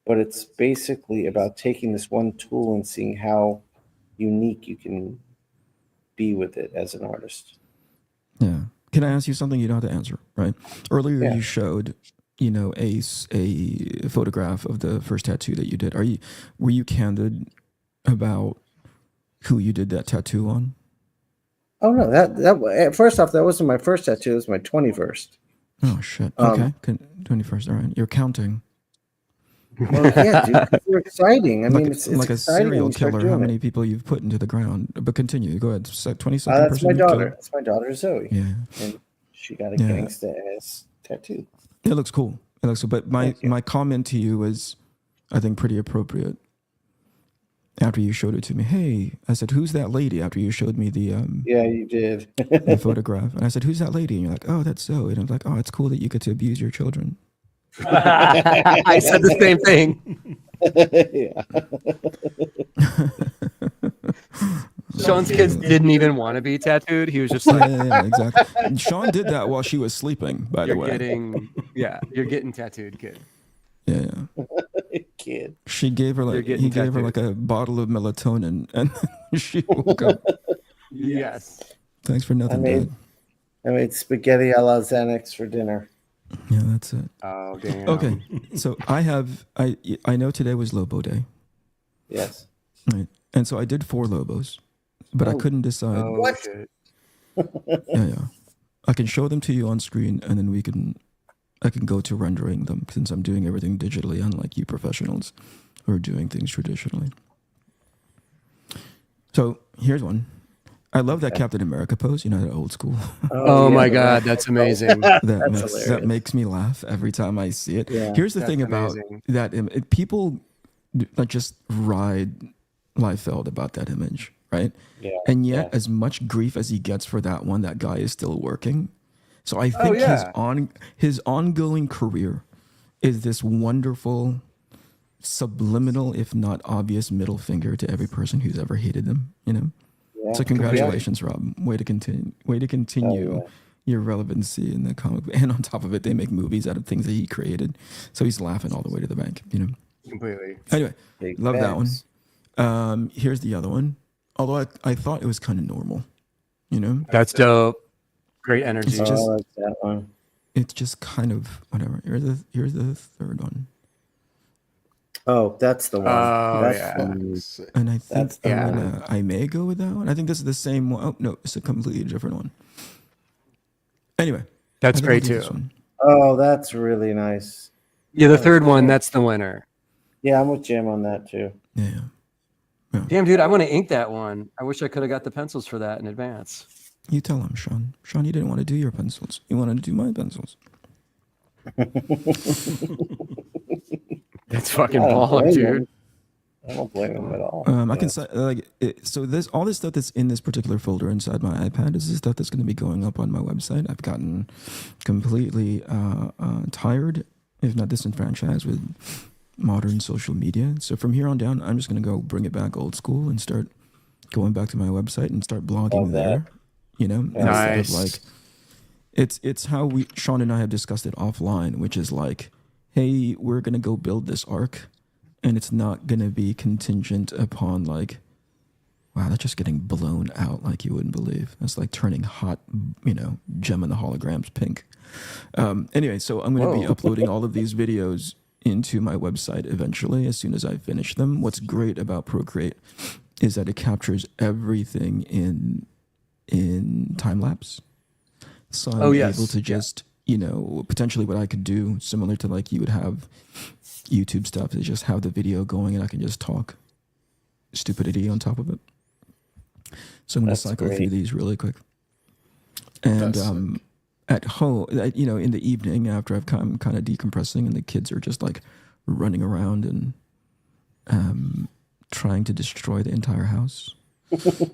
But it's basically about taking this one tool and seeing how unique you can be with it as an artist. Yeah. Can I ask you something you don't have to answer, right? Earlier Yeah. you showed, a photograph of the first tattoo that you did. Were you candid about who you did that tattoo on? Oh no, that first off, that wasn't my first tattoo. It was my 21st. Oh shit. Okay. 21st. All right. You're counting. Well, yeah, dude, it's exciting. I mean, it's like a exciting when serial you start killer. How doing many it. people you've put into the ground? But continue. Go ahead. 22nd That's person my you daughter. killed? That's my daughter Zoe, Yeah. and she got a Yeah. gangsta ass tattoo. It looks cool. But my comment to you was, I think, pretty appropriate. After you showed it to me, hey, I said, "Who's that lady?" After you showed me the Yeah, you did. the photograph, and I said, "Who's that lady?" And you're like, "Oh, that's Zoe." And I'm like, "Oh, it's cool that you get to abuse your children." I said the same thing. Yeah. Shawn's kids didn't even want to be tattooed. He was just like, yeah, exactly. And Shawn did that while she was sleeping. By the way, you're getting tattooed, kid. yeah. Kid. He gave her like a bottle of melatonin, and she woke up. Yes. Thanks for nothing, Dad. I made spaghetti a la Xanax for dinner. Yeah, that's it. Oh damn. Okay, so I know today was Lobo Day, Yes. right? And so I did 4 Lobos, but I couldn't decide. Oh, What? shit. Yeah. I can show them to you on screen, and then I can go to rendering them since I'm doing everything digitally, unlike you professionals who are doing things traditionally. So here's one. I love that Captain America pose, that old school. Oh yeah, my God, that's amazing. that makes me laugh every time I see it. Yeah, Here's the thing about amazing. that. People just ride Liefeld about that image, right? Yeah. And yet, as much grief as he gets for that one, that guy is still working. So I think his ongoing career is this wonderful, subliminal, if not obvious, middle finger to every person who's ever hated him. Yeah. So congratulations, Rob. Way to continue your relevancy in the comic. And on top of it, they make movies out of things that he created. So he's laughing all the way to the bank. Completely. Anyway, Big love that facts. one. Here's the other one. Although I thought it was kind of normal. That's dope. Great energy. It's just- I like that one. It's just kind of whatever. Here's the third one. Oh, that's the one. Oh, That's yeah. the one. And I think That's I may go with that one. I think this is the same one. Oh, no, it's a completely different one. Anyway. That's I think great I'll do too. this one. Oh, that's really nice. Yeah, the third one, that's the winner. Yeah, I'm with Jim on that too. Yeah. Damn, dude, I want to ink that one. I wish I could have got the pencils for that in advance. You tell him, Shawn. Shawn, you didn't want to do your pencils. You wanted to do my pencils. That's fucking I don't baller, blame dude. him. I don't blame him at all. I can say so. All this stuff that's in this particular folder inside my iPad is the stuff that's going to be going up on my website. I've gotten completely tired, if not disenfranchised, with modern social media. So from here on down, I'm just going to go bring it back old school and start going back to my website and start blogging there. Instead of like it's how Shawn and I have discussed it offline, which is like, hey, we're going to go build this arc. And it's not going to be contingent upon like, wow, that's just getting blown out like you wouldn't believe. It's like turning hot, Gem and the Holograms pink. Anyway, so I'm going to be uploading all of these videos into my website eventually as soon as I finish them. What's great about Procreate is that it captures everything in time lapse. So I'm able to just, potentially what I could do, similar to like you would have YouTube stuff, is just have the video going and I can just talk stupidity on top of it. So I'm going to cycle through these really quick. And at home, in the evening after I've come kind of decompressing and the kids are just like running around and trying to destroy the entire house. This is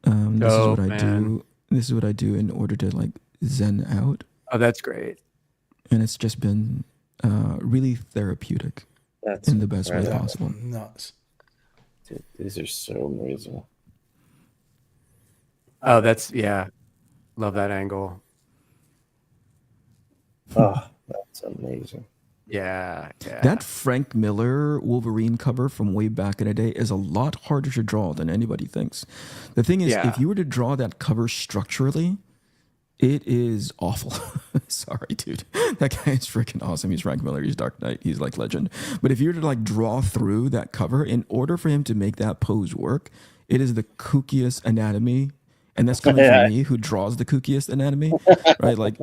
what I do. This is what I do in order to like zen out. Oh, that's great. And it's just been really therapeutic in the best way possible. Nuts. Dude, these are so amazing. Oh, love that angle. Oh, that's amazing. Yeah. That Frank Miller Wolverine cover from way back in the day is a lot harder to draw than anybody thinks. The thing is, if you were to draw that cover structurally, it is awful. Sorry, dude. That guy is freaking awesome. He's Frank Miller. He's Dark Knight. He's like legend. But if you were to like draw through that cover, in order for him to make that pose work, it is the kookiest anatomy. And that's coming from me, who draws the kookiest anatomy, right? Like,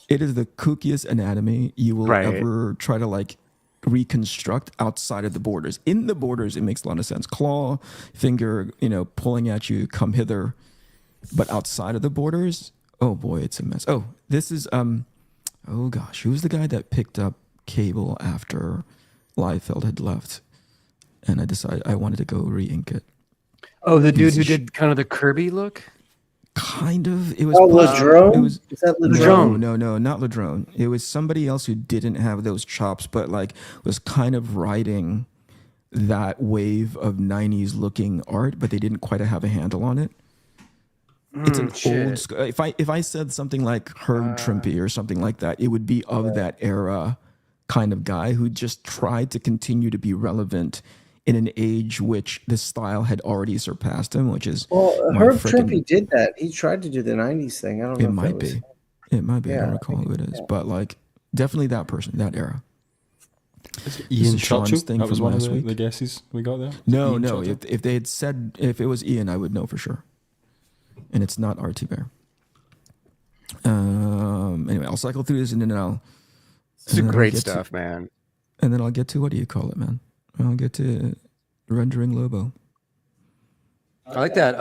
it is the kookiest anatomy you will ever try to like reconstruct outside of the borders. In the borders, it makes a lot of sense. Claw, finger, pulling at you, come hither. But outside of the borders, oh boy, it's a mess. Oh, this is oh gosh, who's the guy that picked up Cable after Liefeld had left? And I decided I wanted to go re-ink it. Oh, the dude who did kind of the Kirby look? Kind of. It was Ladrone? Is that Ladrone? No, not Ladrone. It was somebody else who didn't have those chops, but like was kind of riding that wave of 90s looking art, but they didn't quite have a handle on it. It's an old school. If I said something like Herb Trimpe or something like that, it would be of that era kind of guy who just tried to continue to be relevant in an age which the style had already surpassed him, which is Herb Trimpe did that. He tried to do the 90s thing. I don't know. It might be. I don't recall who it is, but like definitely that person, that era. Ian Shawn's thing that was from one last of week. the guesses we got there. No. If they had said if it was Ian, I would know for sure. And it's not RT Bear. Anyway, I'll cycle through this and then I'll. It's great stuff, man. And then I'll get to what do you call it, man? I'll get to rendering Lobo. I like that.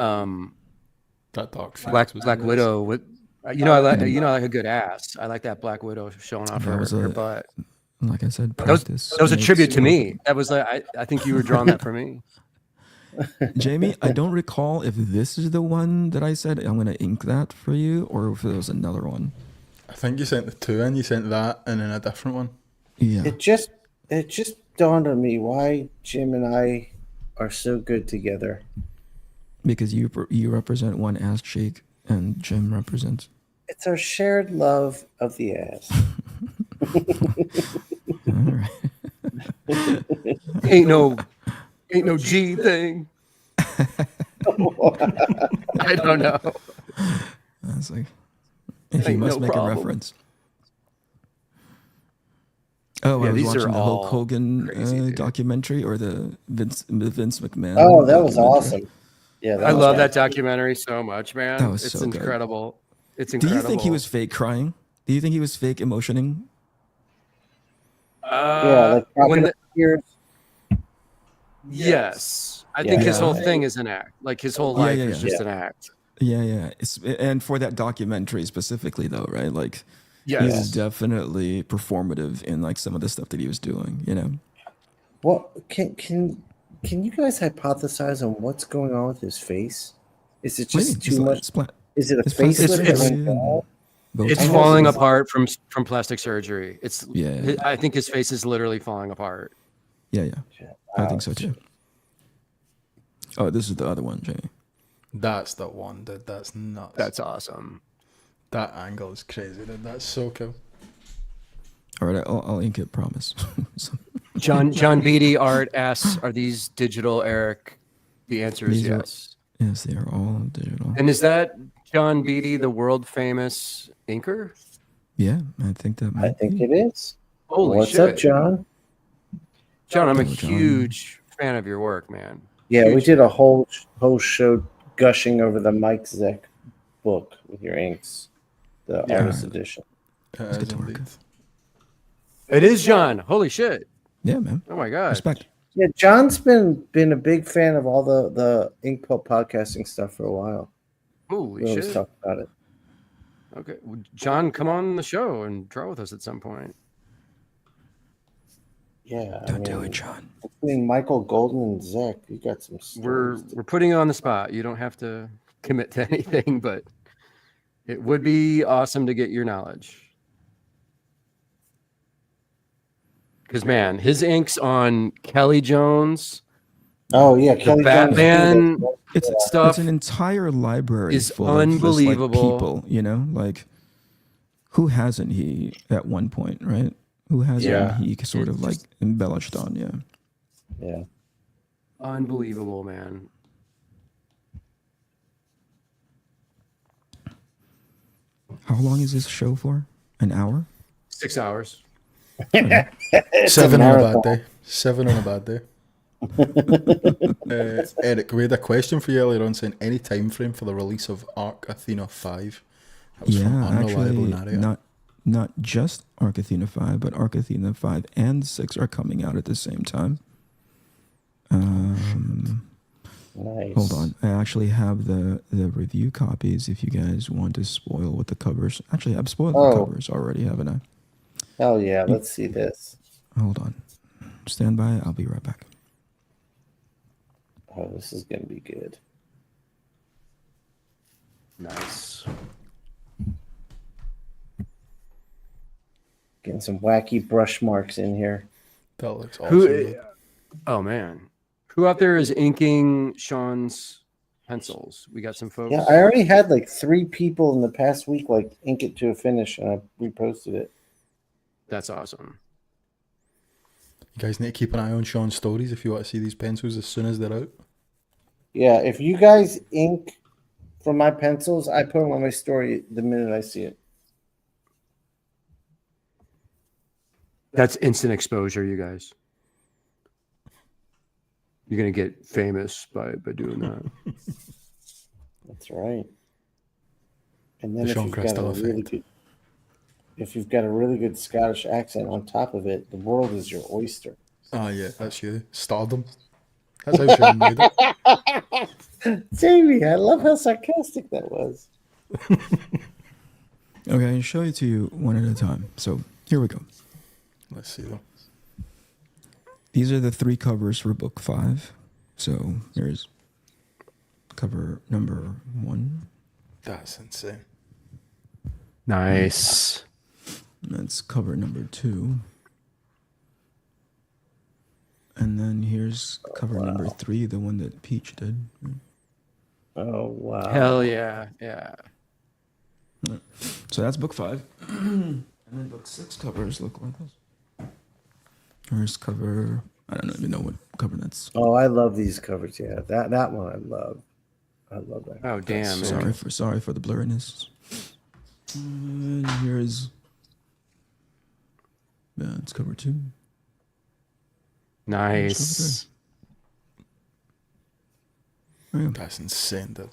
That dark Black Widow with. I like a good ass. I like that Black Widow showing off her butt. Like I said, practice. That was a tribute to me. That was like I think you were drawing that for me. Jamie, I don't recall if this is the one that I said I'm going to ink that for you, or if there was another one. I think you sent the two in. You sent that and then a different one. Yeah. It just dawned on me why Jim and I are so good together. Because you represent one ass cheek and Jim represents. It's our shared love of the ass. All right. Ain't no G thing. I don't know. That's like if you must make a reference. Oh, yeah, I was watching the Hulk Hogan documentary or the Vince McMahon. Oh, that was awesome. Yeah, I love that documentary so much, man. That was it's so incredible. Good. It's incredible. Do you think he was fake crying? Do you think he was fake emotioning? Like tears. Yes. I think his whole thing is an act. Like his whole life is just an act. Yeah. And for that documentary specifically, though, right? Like, he was definitely performative in like some of the stuff that he was doing. Well, can you guys hypothesize on what's going on with his face? Is it just too much? Is it a facelift? It's falling apart from plastic surgery. I think his face is literally falling apart. Yeah. I think so too. Oh, this is the other one, Jamie. That's the one, dude. That's nuts. That's awesome. That angle is crazy, dude. That's so cool. All right, I'll ink it, promise. John Beatty art asks, are these digital, Eric? The answer is yes. Yes, they are all digital. And is that John Beatty, the world famous inker? Yeah, I think that might be. It is. Holy What's shit. up, John? John, I'm a huge fan of your work, man. Yeah, we did a whole show gushing over the Mike Zeck book with your inks, the artist edition. It is John. Holy shit. Yeah, man. Oh my god. Respect. Yeah, John's been a big fan of all the Inkpulp podcasting stuff for a while. Holy we shit. always talk about it. Okay, well, John, come on the show and draw with us at some point. Yeah, Don't do it, John. Between Michael Golden and Zach, you got some We're stories. putting you on the spot. You don't have to commit to anything, but it would be awesome to get your knowledge. Because man, his inks on Kelly Jones, Oh yeah, the Kelly Jones. Batman It's an entire library is full of just, like, unbelievable. people, you know, like who hasn't he at one point, right? Who hasn't he sort of like embellished on? Yeah. Yeah. Unbelievable, man. How long is this show for? An hour? 6 hours. 7 on a bad day. 7 on a bad day. Eric, we had a question for you earlier on saying any time frame for the release of Arc Athena 5. That was from Unreliable Narrator. Not just Arc Athena 5, but Arc Athena 5 and 6 are coming out at the same time. Nice. Hold on. I actually have the review copies if you guys want to spoil what the covers. Actually, I've spoiled the covers already, haven't I? Hell yeah, let's see this. Hold on. Stand by. I'll be right back. Oh, this is going to be good. Nice. Getting some wacky brush marks in here. That looks awesome. Oh man, who out there is inking Shawn's pencils? We got some folks. Yeah, I already had like 3 people in the past week like ink it to a finish, and I reposted it. That's awesome. You guys need to keep an eye on Shawn's stories if you want to see these pencils as soon as they're out. Yeah, if you guys ink from my pencils, I put them on my story the minute I see it. That's instant exposure, you guys. You're gonna get famous by doing that. That's right. And then The if Shawn you've got Crystal a really effect. if you've got a really good Scottish accent on top of it, the world is your oyster. Ah, yeah, that's you. Stardom. That's how Shawn made it. Jamie, I love how sarcastic that was. Okay, I'll show it to you one at a time. So here we go. Let's see them. These are the 3 covers for book 5. So here's cover number 1. That's insane. Nice. That's cover number 2. And then here's cover number 3, the one that Peach did. Oh wow. Hell yeah. Yeah. So that's book 5. And then book 6 covers look like this. Here's cover, I don't even know what cover that's. Oh, I love these covers. Yeah, that one I love. I love that. Oh damn. Sorry for the blurriness. And here's it's cover 2. Nice. That's insane, dude.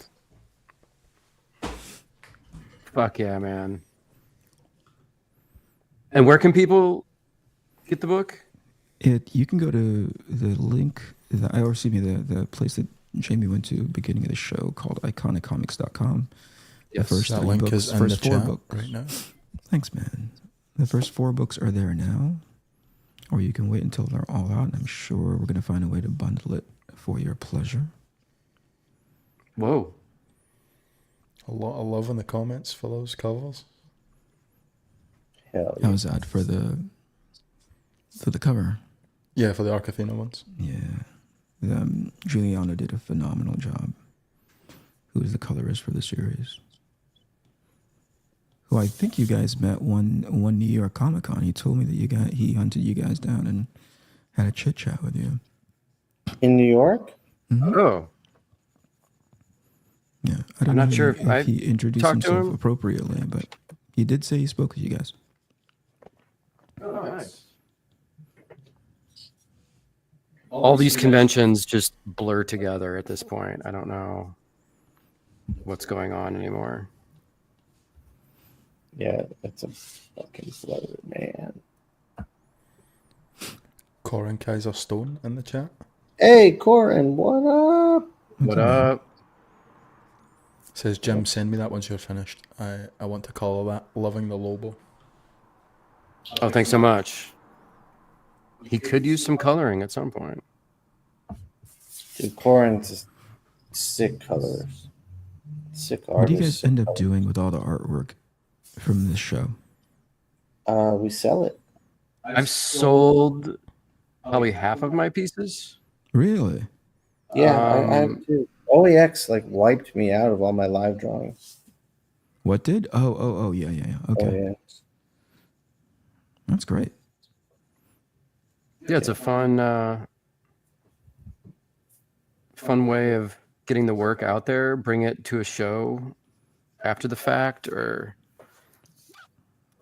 Fuck yeah, man. And where can people get the book? You can go to the link, the place that Jamie went to beginning of the show called iconicomics.com. Yes, the first that 3 link books, is in first the 4 chat books. right now. Thanks, man. The first 4 books are there now, or you can wait until they're all out, and I'm sure we're going to find a way to bundle it for your pleasure. Whoa. A lot of love in the comments for those covers. Hell yeah. How's that for the cover? Yeah, for the Arc Athena ones. Yeah. Juliana did a phenomenal job. Who is the colorist for the series? Who I think you guys met one New York Comic Con. He told me that he hunted you guys down and had a chit chat with you. In New York? Mm-hmm. Oh. Yeah, I don't I'm know not sure if if he introduced talked to himself him. appropriately, but he did say he spoke with you guys. Oh, nice. All these conventions just blur together at this point. I don't know what's going on anymore. Yeah, that's a fucking blur, man. Corin Kaiser Stone in the chat. Hey, Corin, what up? What up? Says Jim, send me that once you're finished. I want to call that Loving the Lobo. Oh, thanks so much. He could use some coloring at some point. Dude, Corin's sick colors. Sick artists. What do you guys end up doing with all the artwork from this show? We sell it. I've sold probably half of my pieces. Really? Yeah, I have to. OEX like wiped me out of all my live drawings. What did? Oh, yeah. Okay. OEX. That's great. Yeah, it's a fun way of getting the work out there. Bring it to a show after the fact, or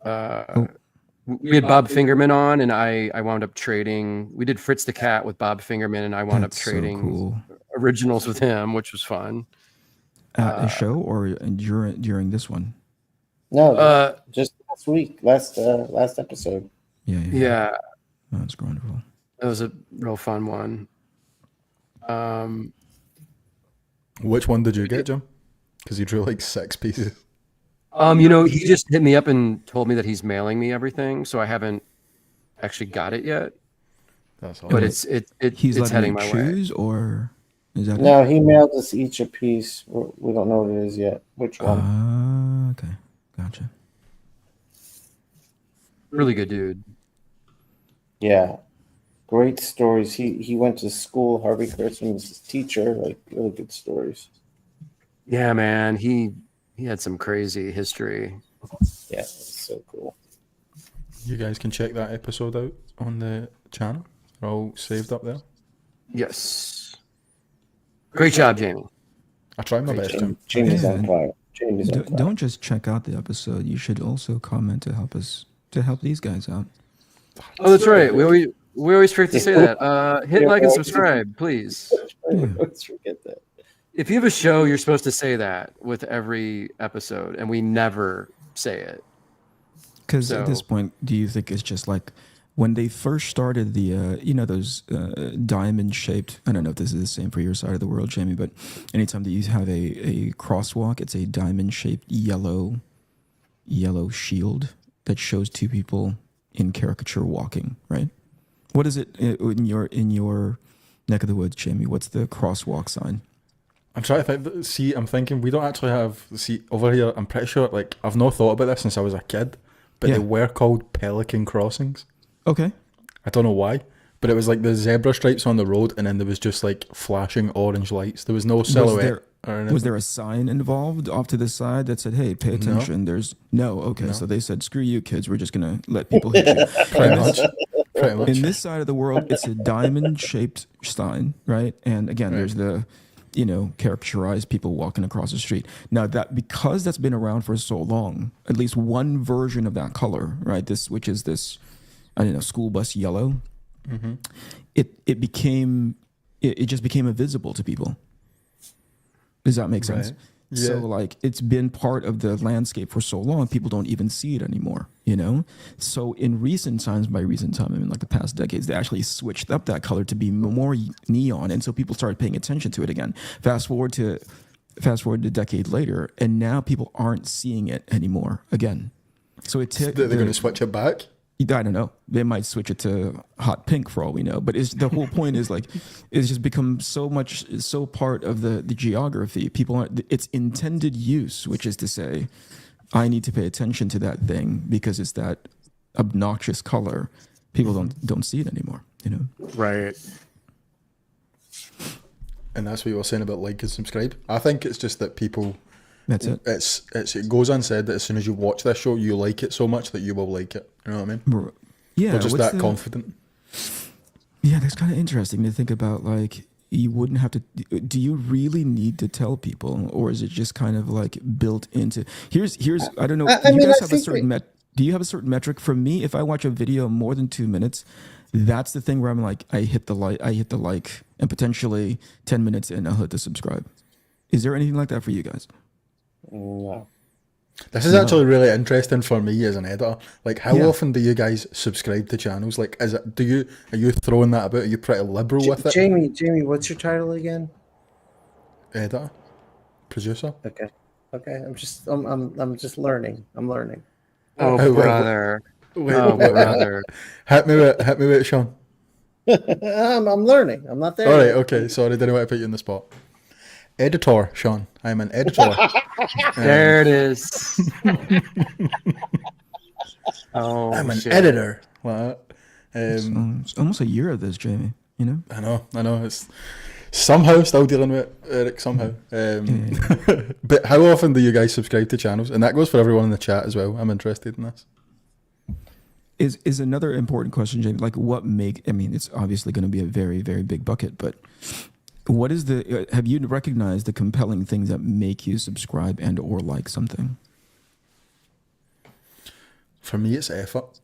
we had Bob Fingerman on, and I wound up trading. We did Fritz the Cat with Bob Fingerman, and I wound up trading so cool. originals with him, which was fun. At a show or during this one? No, just last week, last episode. Yeah. Oh, that's wonderful. It was a real fun one. Which one did you get, Jim? Because you drew like 6 pieces. He just hit me up and told me that he's mailing me everything, so I haven't actually got it yet. That's all. But right. it's heading my way. Choose, or is that? No, he mailed us each a piece. We don't know what it is yet. Which one? Okay, gotcha. Really good dude. Yeah, great stories. He went to school. Harvey Kurtzman was his teacher. Like really good stories. Yeah, man. He had some crazy history. Yeah, it's so cool. You guys can check that episode out on the channel. They're all saved up there. Yes. Great job, Jamie. I tried my best, Jim. Jamie's Yeah, on fire. Jamie's on fire. Don't just check out the episode. You should also comment to help these guys out. Oh, that's right. We always forget to say that. Hit like and subscribe, please. Let's forget that. If you have a show, you're supposed to say that with every episode, and we never say it. Because at this point, do you think it's just like when they first started the, those diamond-shaped, I don't know if this is the same for your side of the world, Jamie, but anytime that you have a crosswalk, it's a diamond-shaped yellow shield that shows 2 people in caricature walking, right? What is it in your neck of the woods, Jamie? What's the crosswalk sign? I'm trying to think. See, I'm thinking we don't actually have. See, over here, I'm pretty sure. Like, I've not thought about this since I was a kid, but they were called pelican crossings. Okay. I don't know why, but it was like the zebra stripes on the road, and then there was just like flashing orange lights. There was no silhouette. Was there a sign involved off to the side that said, "Hey, pay attention"? No. Okay, so they said, "Screw you, kids. We're just gonna let people hit you." Pretty much. In this side of the world, it's a diamond-shaped sign, right? And again, there's the caricaturized people walking across the street. Now because that's been around for so long, at least one version of that color, right? Which is this, I don't know, school bus yellow. Mm-hmm. It just became invisible to people. Does that make sense? Yeah. So like it's been part of the landscape for so long, people don't even see it anymore, So in recent times, by recent time, I mean like the past decades, they actually switched up that color to be more neon. And so people started paying attention to it again. Fast forward to a decade later, and now people aren't seeing it anymore again. So they're going to switch it back? I don't know. They might switch it to hot pink for all we know. But the whole point is like, it's just become so part of the geography. Its intended use, which is to say, I need to pay attention to that thing because it's that obnoxious color. People don't see it anymore, Right. And that's what you were saying about like and subscribe. I think it's just that people. That's it. It goes unsaid that as soon as you watch this show, you like it so much that you will like it. You know what I mean? Yeah. They're just that confident. Yeah, that's kind of interesting to think about. Like, you wouldn't have to. Do you really need to tell people, or is it just kind of like built into? Here's. I don't know. Do you have a certain metric? For me, if I watch a video more than 2 minutes, that's the thing where I'm like, I hit the like, and potentially 10 minutes in, I'll hit the subscribe. Is there anything like that for you guys? No. This is actually really interesting for me as an editor. Like, how often do you guys subscribe to channels? Like, are you throwing that about? Are you pretty liberal with it? Jamie, what's your title again? Editor, producer. Okay. Okay, I'm just learning. I'm learning. Oh, Wait, brother. Wait, Oh, wait, brother. hit me with it, Shawn. I'm learning. I'm not there All right, yet. okay. Sorry, didn't want to put you in the spot. Editor, Shawn. I'm an editor. There it is. Oh, I'm an shit. editor. Like that. It's almost a year of this, Jamie. You know. I know. It's somehow still dealing with Eric somehow. But how often do you guys subscribe to channels? And that goes for everyone in the chat as well. I'm interested in this. Is another important question, Jamie. Like, what make? I mean, it's obviously going to be a very, very big bucket, but what is the? Have you recognized the compelling things that make you subscribe and or like something? For me, it's effort.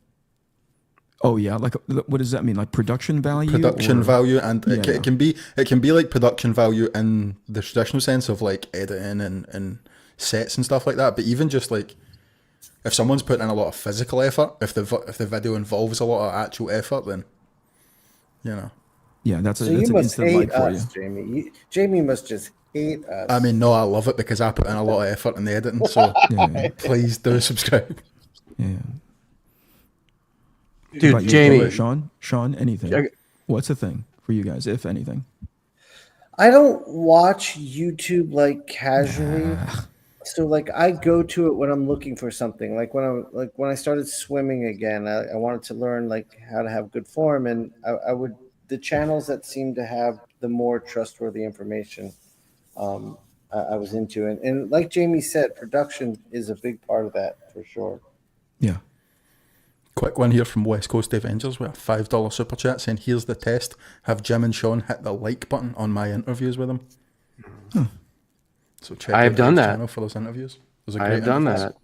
Oh yeah, like what does that mean? Like production value? Production or? value, and Yeah, it can be like production value in the traditional sense of like editing and sets and stuff like that. But even just like if someone's putting in a lot of physical effort, if the video involves a lot of actual effort, then you know. Yeah, that's So an you must instant hate like for you. us, Jamie. Jamie must just hate us. I mean, no, I love it because I put in a lot of effort in the editing. So Yeah, please do subscribe. yeah. Dude, About you, Jamie. Sean, anything? Okay. What's a thing for you guys, if anything? I don't watch YouTube like casually. So like I go to it when I'm looking for something. Like when I started swimming again, I wanted to learn like how to have good form, and I would the channels that seem to have the more trustworthy information. I was into it, and like Jamie said, production is a big part of that for sure. Yeah. Quick one here from West Coast Avengers with a $5 super chat saying, "Here's the test. Have Jim and Shawn hit the like button on my interviews with them." So check I have out done his that. channel for those interviews. There's a I great have done interface. that.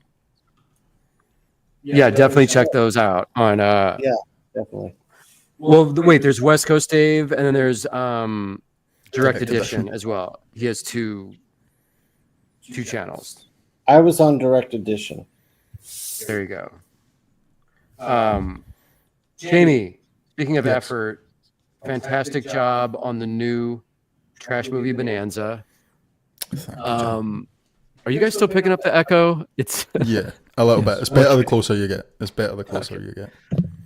Yeah, definitely check those out on Yeah, definitely. well, wait, there's West Coast Dave, and then there's Direct Edition. Edition as well. He has two channels. I was on Direct Edition. There you go. Jamie, speaking of effort, fantastic job on the new trash movie Bonanza. Are you guys still picking up the echo? It's Yeah, a little bit. It's better the closer you get. It's better the closer you get.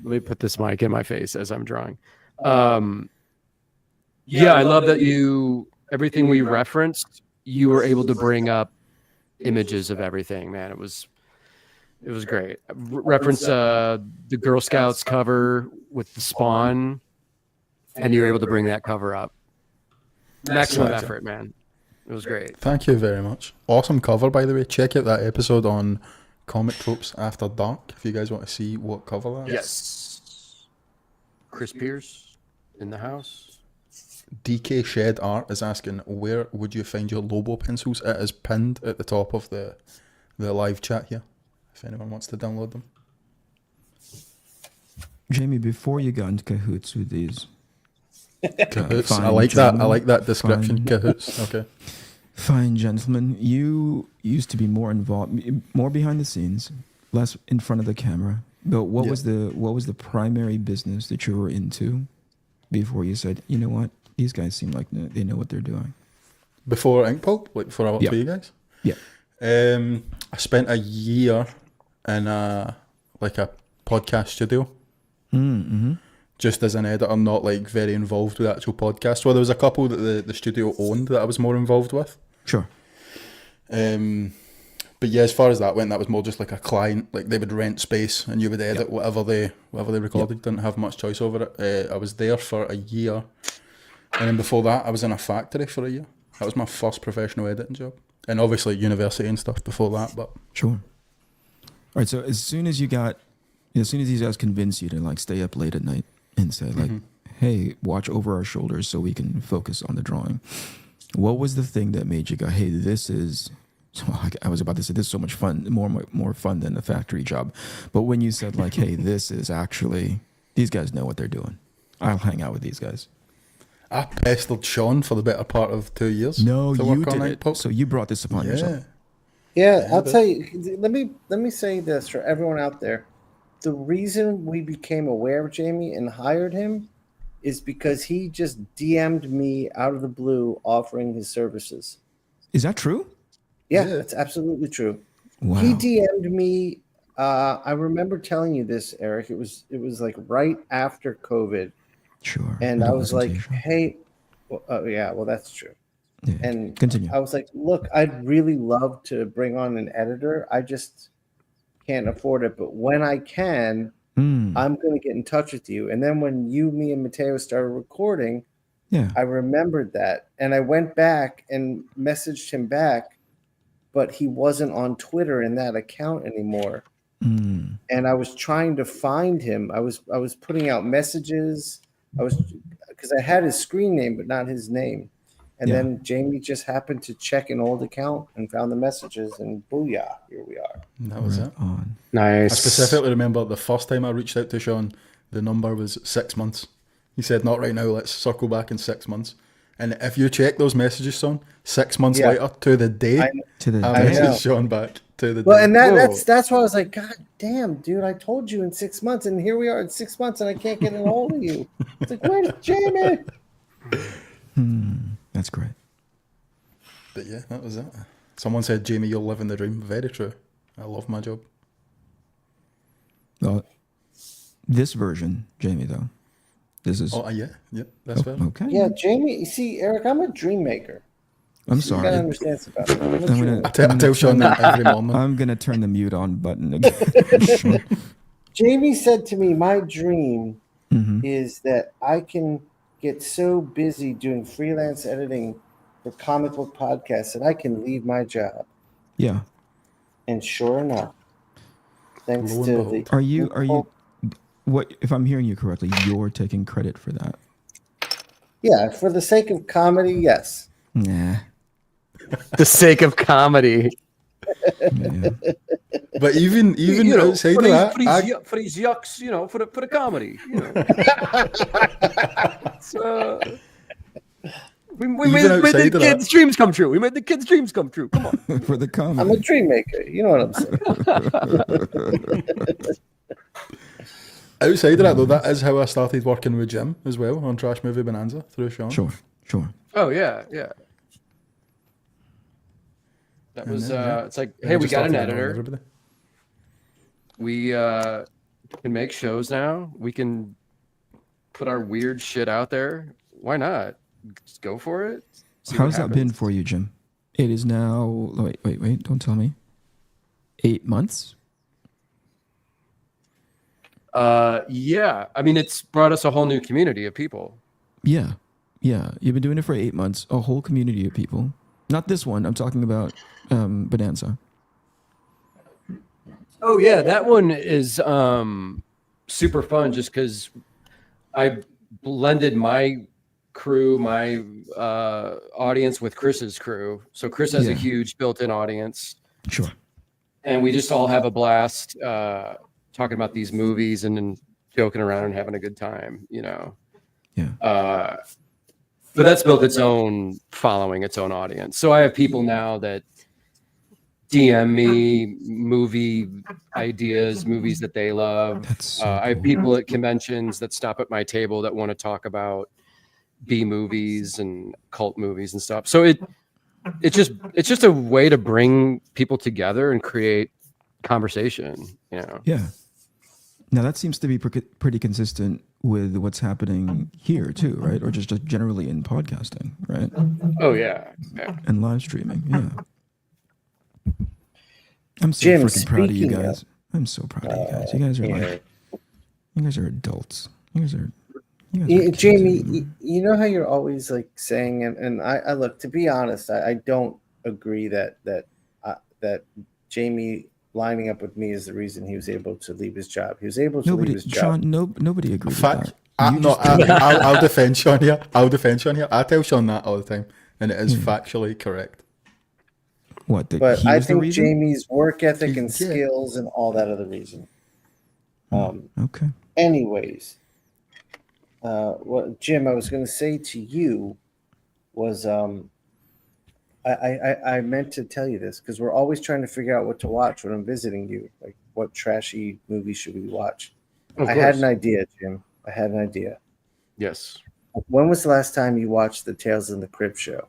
Let me put this mic in my face as I'm drawing. Yeah, I love that everything we referenced, you were able to bring up images of everything, man. It was great. Reference the Girl Scouts cover with the spawn, and you were able to bring that cover up. Maximum effort, man. It was great. Thank you very much. Awesome cover, by the way. Check out that episode on Comic Tropes After Dark if you guys want to see what cover that is. Yes. Chris Pierce in the house. DK Shed Art is asking, where would you find your Lobo pencils? It is pinned at the top of the live chat here, if anyone wants to download them. Jamie, before you got into cahoots with these, Cahoots. Fine I like gentlemen. that. I like that description. Fine. Cahoots. Okay. fine gentlemen, you used to be more involved, more behind the scenes, less in front of the camera. But what was the primary business that you were into before you said, you know what, these guys seem like they know what they're doing? Before Inkpulp, like before I worked for you guys. Yeah. I spent a year in a podcast studio. Mm-hmm. Just as an editor, not like very involved with actual podcasts. Well, there was a couple that the studio owned that I was more involved with. Sure. But yeah, as far as that went, that was more just like a client. Like they would rent space and you would edit whatever they recorded. Didn't have much choice over it. I was there for a year, and then before that, I was in a factory for a year. That was my first professional editing job, and obviously university and stuff before that. But Sure. All right. So as soon as these guys convinced you to like stay up late at night and say like, hey, watch over our shoulders so we can focus on the drawing, what was the thing that made you go, hey, this is, I was about to say, this is so much fun, more fun than the factory job. But when you said like, hey, this is actually, these guys know what they're doing, I'll hang out with these guys. I pestered Shawn for the better part of 2 years. No, to you work on did it. Inkpulp. So you brought this upon yourself. Yeah, I'll tell you. Let me say this for everyone out there. The reason we became aware of Jamie and hired him is because he just DM'd me out of the blue offering his services. Is that true? Yeah, that's absolutely true. Wow. He DM'd me. I remember telling you this, Eric. It was like right after COVID, Sure. and I was like, Sure. "Hey, yeah, well, that's true." Yeah. And Continue. I was like, "Look, I'd really love to bring on an editor. I just can't afford it, but when I can, I'm going to get in touch with you." And then when me and Mateo started recording, Yeah. I remembered that, and I went back and messaged him back, but he wasn't on Twitter in that account anymore. And I was trying to find him. I was putting out messages. Because I had his screen name, but not his name. And then Jamie just happened to check an old account and found the messages, and booyah, here we are. And that was it. Nice. I specifically remember the first time I reached out to Shawn, the number was 6 months. He said, "Not right now, let's circle back in 6 months." And if you check those messages, son, 6 months later, to the day, I messaged Shawn back to the day. Well, and that's why I was like, God damn, dude, I told you in 6 months, and here we are in 6 months, and I can't get a hold of you. It's like, where's Jamie? That's great. But yeah, that was it. Someone said, "Jamie, you're living the dream." Very true. I love my job. Well, this version, Jamie, though, this is. Oh, yeah, that's fair. Okay. Yeah, Jamie, you see, Eric, I'm a dream maker. I'm You sorry. gotta understand about it. I tell Shawn that every morning. I'm gonna turn the mute on button again. Sure. Jamie said to me, my dream is that I can get so busy doing freelance editing for comic book podcasts that I can leave my job. Yeah. And sure enough, thanks to the... Are you, what, if I'm hearing you correctly, you're taking credit for that? Yeah, for the sake of comedy, yes. Nah. The sake of comedy. Yeah. But even outside of that, for these yucks, for the comedy, we made the kids' dreams come true. We made the kids' dreams come true. Come on. For the comedy. I'm a dream maker. You know what I'm saying? Outside of that, though, that is how I started working with Jim as well on Trash Movie Bonanza through Shawn. Sure. Oh, yeah. That was, it's like, hey, we got an editor. We can make shows now. We can put our weird shit out there. Why not? Just go for it. How's that been for you, Jim? It is now, wait, don't tell me. 8 months? Yeah. I mean, it's brought us a whole new community of people. Yeah. You've been doing it for 8 months, a whole community of people. Not this one. I'm talking about Bonanza. Oh, yeah. That one is super fun just because I blended my crew, my audience with Chris's crew. So Chris has a huge built-in audience. Sure. And we just all have a blast talking about these movies and then joking around and having a good time, Yeah. But that's built its own following, its own audience. So I have people now that DM me movie ideas, movies that they love. I have people at conventions that stop at my table that want to talk about B movies and cult movies and stuff. So it's just a way to bring people together and create conversation. Yeah. Now that seems to be pretty consistent with what's happening here too, right? Or just generally in podcasting, right? Oh yeah. And live streaming, yeah. I'm so Jim, freaking proud of you speaking guys. I'm so proud of you guys. You guys are you guys are adults. You guys are Jamie, you know how you're always like saying, and I look, to be honest, I don't agree that Jamie lining up with me is the reason he was able to leave his job. He was able to leave his job. Shawn, nobody agrees with that. I'll defend Shawn here. I tell Shawn that all the time, and it is factually correct. What? But I think Jamie's work ethic and skills and all that other reason. Okay. Anyways, what Jim, I was going to say to you was, I meant to tell you this because we're always trying to figure out what to watch when I'm visiting you. Like, what trashy movie should we watch? I had an idea, Jim. I had an idea. Yes. When was the last time you watched the Tales in the Crypt show?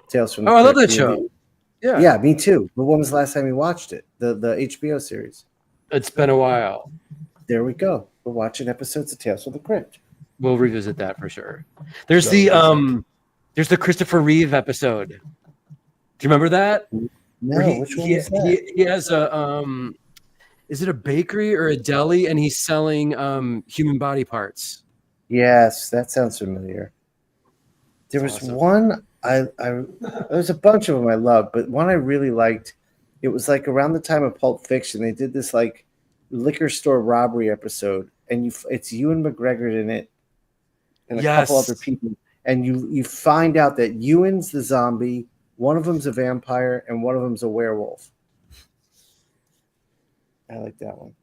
Tales from the Crypt. I love that movie. show. Yeah, me too. But when was the last time you watched it? The HBO series. It's been a while. There we go. We're watching episodes of Tales from the Crypt. We'll revisit that for sure. There's the Christopher Reeve episode. Do you remember that? No, which one is that? He has a is it a bakery or a deli, and he's selling human body parts. Yes, that sounds familiar. There was awesome. one there's a bunch of them I loved, but one I really liked. It was like around the time of Pulp Fiction. They did this like liquor store robbery episode, and it's Ewan McGregor in it, and a couple other people, and you find out that Ewan's the zombie, one of them's a vampire, and one of them's a werewolf. I like that one.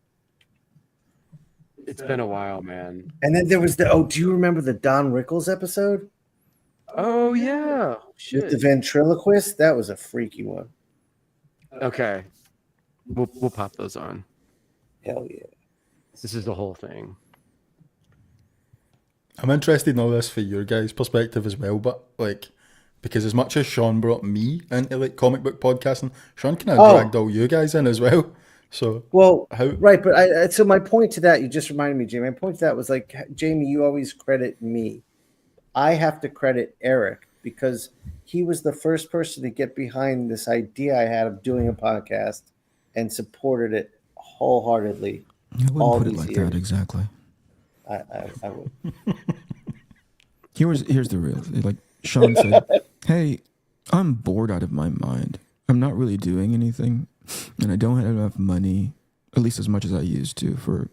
It's been a while, man. And then there was do you remember the Don Rickles episode? Oh yeah, shit. With the ventriloquist? That was a freaky one. Okay, we'll pop those on. Hell yeah. This is the whole thing. I'm interested in all this for your guys' perspective as well, but like, because as much as Shawn brought me into like comic book podcasting, Shawn kind of dragged all you guys in as well. So right, but so my point to that, you just reminded me, Jamie. My point to that was like, Jamie, you always credit me. I have to credit Eric because he was the first person to get behind this idea I had of doing a podcast and supported it wholeheartedly. I wouldn't put it like that exactly. I would. Here's the real. Like Shawn said, "Hey, I'm bored out of my mind. I'm not really doing anything, and I don't have enough money, at least as much as I used to, for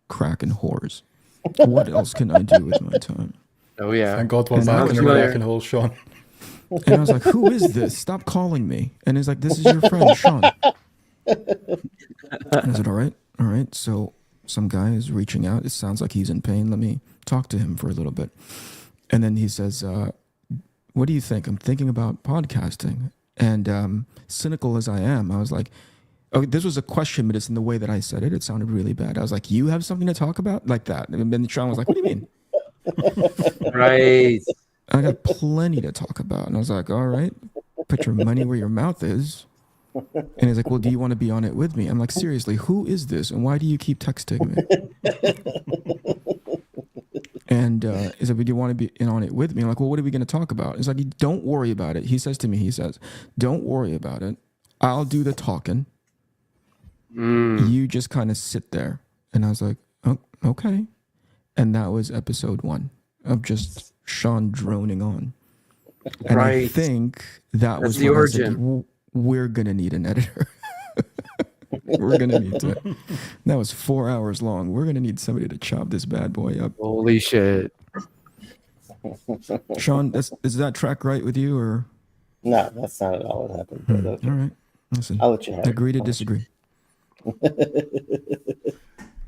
crack and whores. What else can I do with my time?" Oh yeah! Thank God we're back in the crack and whores, Shawn. And I was like, "Who is this? Stop calling me." And he's like, "This is your friend, Shawn." And I said, all right. So some guy is reaching out. It sounds like he's in pain. Let me talk to him for a little bit. And then he says, what do you think? I'm thinking about podcasting. And cynical as I am, I was like, oh, this was a question, but it's in the way that I said it. It sounded really bad. I was like, you have something to talk about? Like that. And then Shawn was like, what do you mean? Right. I got plenty to talk about. And I was like, all right, put your money where your mouth is. And he's like, well, do you want to be on it with me? I'm like, seriously, who is this? And why do you keep texting me? And he's like, do you want to be in on it with me? I'm like, well, what are we going to talk about? He's like, don't worry about it. He says, don't worry about it. I'll do the talking. You just kind of sit there. And I was like, oh, okay. And that was episode 1 of just Shawn droning on. And I think that was the origin. We're going to need an editor. We're going to need to. That was 4 hours long. We're going to need somebody to chop this bad boy up. Holy shit. Shawn, is that track right with you? Or? No, that's not at all what happened. But okay. All right. Listen, I'll let you have agree to disagree.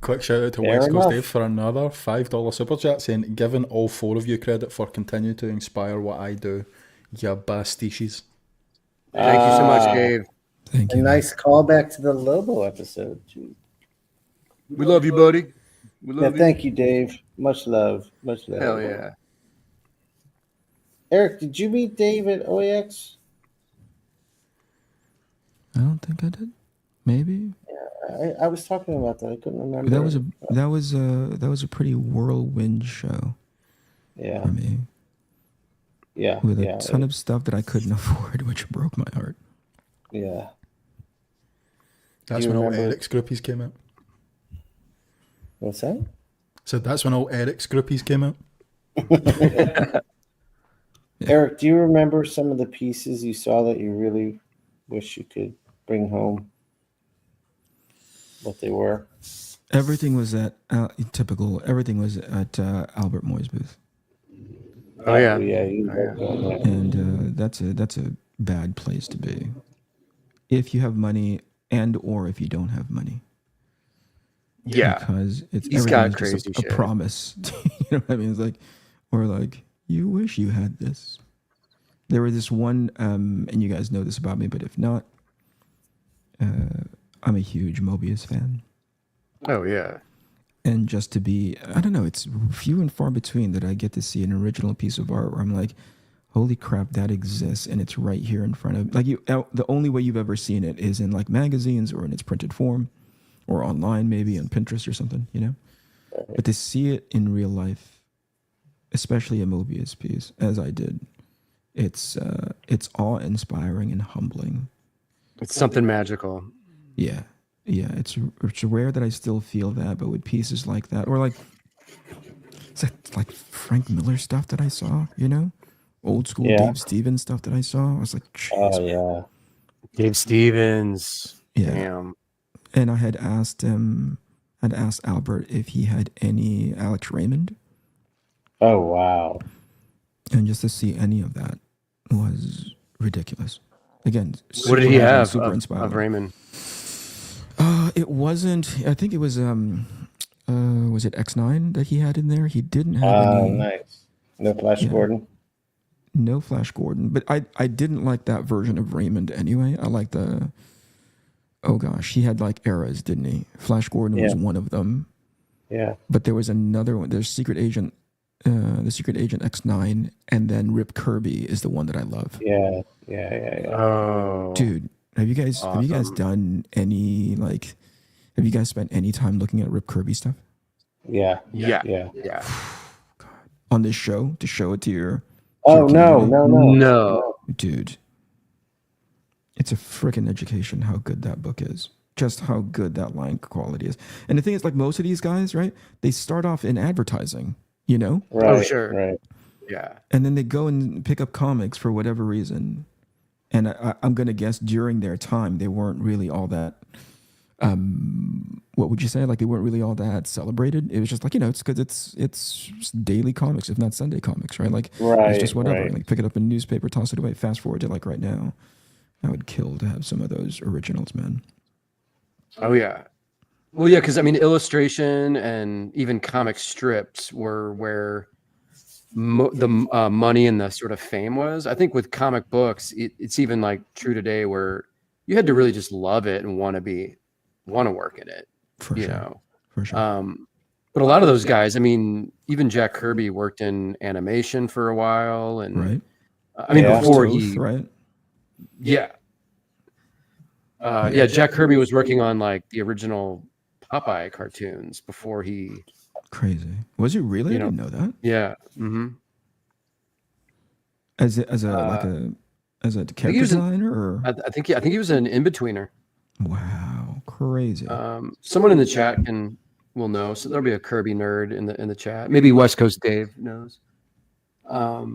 Quick shout out to Fair West Coast enough. Dave for another $5 super chat saying, giving all 4 of you credit for continuing to inspire what I do. Ya bastiches. Thank you so much, Dave. Thank A you. nice callback to the Lobo episode, too. We love you, buddy. We love you. Thank you, Dave. Much love. Much love. Hell yeah. Eric, did you meet Dave at OAX? I don't think I did. Maybe. I was talking about that. I couldn't remember. That was a pretty whirlwind show Yeah. for me. Yeah. With a ton of stuff that I couldn't afford, which broke my heart. Yeah. That's when all Eric's groupies came out. What's that? So that's when all Eric's groupies came out. Eric, do you remember some of the pieces you saw that you really wish you could bring home? What they were? Everything was at typical. Everything was at Albert Moy's booth. Oh yeah. And that's a bad place to be if you have money and or if you don't have money. Yeah, because he's got crazy a promise. You know what I mean? It's like, or like, you wish you had this. There was this one, and you guys know this about me, but if not, I'm a huge Mobius fan. Oh yeah. And just to be, I don't know, it's few and far between that I get to see an original piece of art where I'm like, holy crap, that exists and it's right here in front of like you. The only way you've ever seen it is in like magazines or in its printed form, or online maybe on Pinterest or something, you know. But to see it in real life, especially a Mobius piece, as I did, it's awe-inspiring and humbling. It's something magical. Yeah, it's rare that I still feel that, but with pieces like that, or like it's like Frank Miller stuff that I saw, you know, old school Dave Stevens stuff that I saw. I was like, oh yeah, Dave Stevens. Yeah. Damn. And I had asked Albert if he had any Alex Raymond. Oh wow. And just to see any of that was ridiculous. Again, what did he have super inspiring. Of Raymond? It wasn't. I think it was it X9 that he had in there? He didn't have any. Nice. No Flash Gordon. No Flash Gordon, but I didn't like that version of Raymond anyway. I like the. Oh gosh, he had like eras, didn't he? Flash Gordon was one of them. Yeah. But there was another one. There's Secret Agent. The Secret Agent X9, and then Rip Kirby is the one that I love. Yeah. Oh, dude, have you guys done any like? Have you guys spent any time looking at Rip Kirby stuff? Yeah. On this show to show it to your. Oh no, dude. It's a freaking education how good that book is. Just how good that line quality is. And the thing is, like most of these guys, right? They start off in advertising. You know? Right, oh, sure. Right. Yeah. And then they go and pick up comics for whatever reason. And I'm going to guess during their time, they weren't really all that, what would you say? Like they weren't really all that celebrated. It was just like, you know, it's because it's daily comics, if not Sunday comics, right? Like it's just whatever. Right. Like pick it up in a newspaper, toss it away. Fast forward to like right now. I would kill to have some of those originals, man. Oh, yeah. Well, yeah, because I mean, illustration and even comic strips were where the money and the sort of fame was. I think with comic books, it's even like true today, where you had to really just love it and want to work in it. For sure. But a lot of those guys, I mean, even Jack Kirby worked in animation for a while, and right. I mean, before right. Yeah. Jack Kirby was working on like the original Popeye cartoons before he. Crazy. Was he really? I didn't know that. Yeah. Mm-hmm. As a character designer, or I think he was an in-betweener. Wow, crazy. Someone in the chat will know. So there'll be a Kirby nerd in the chat. Maybe West Coast Dave knows. But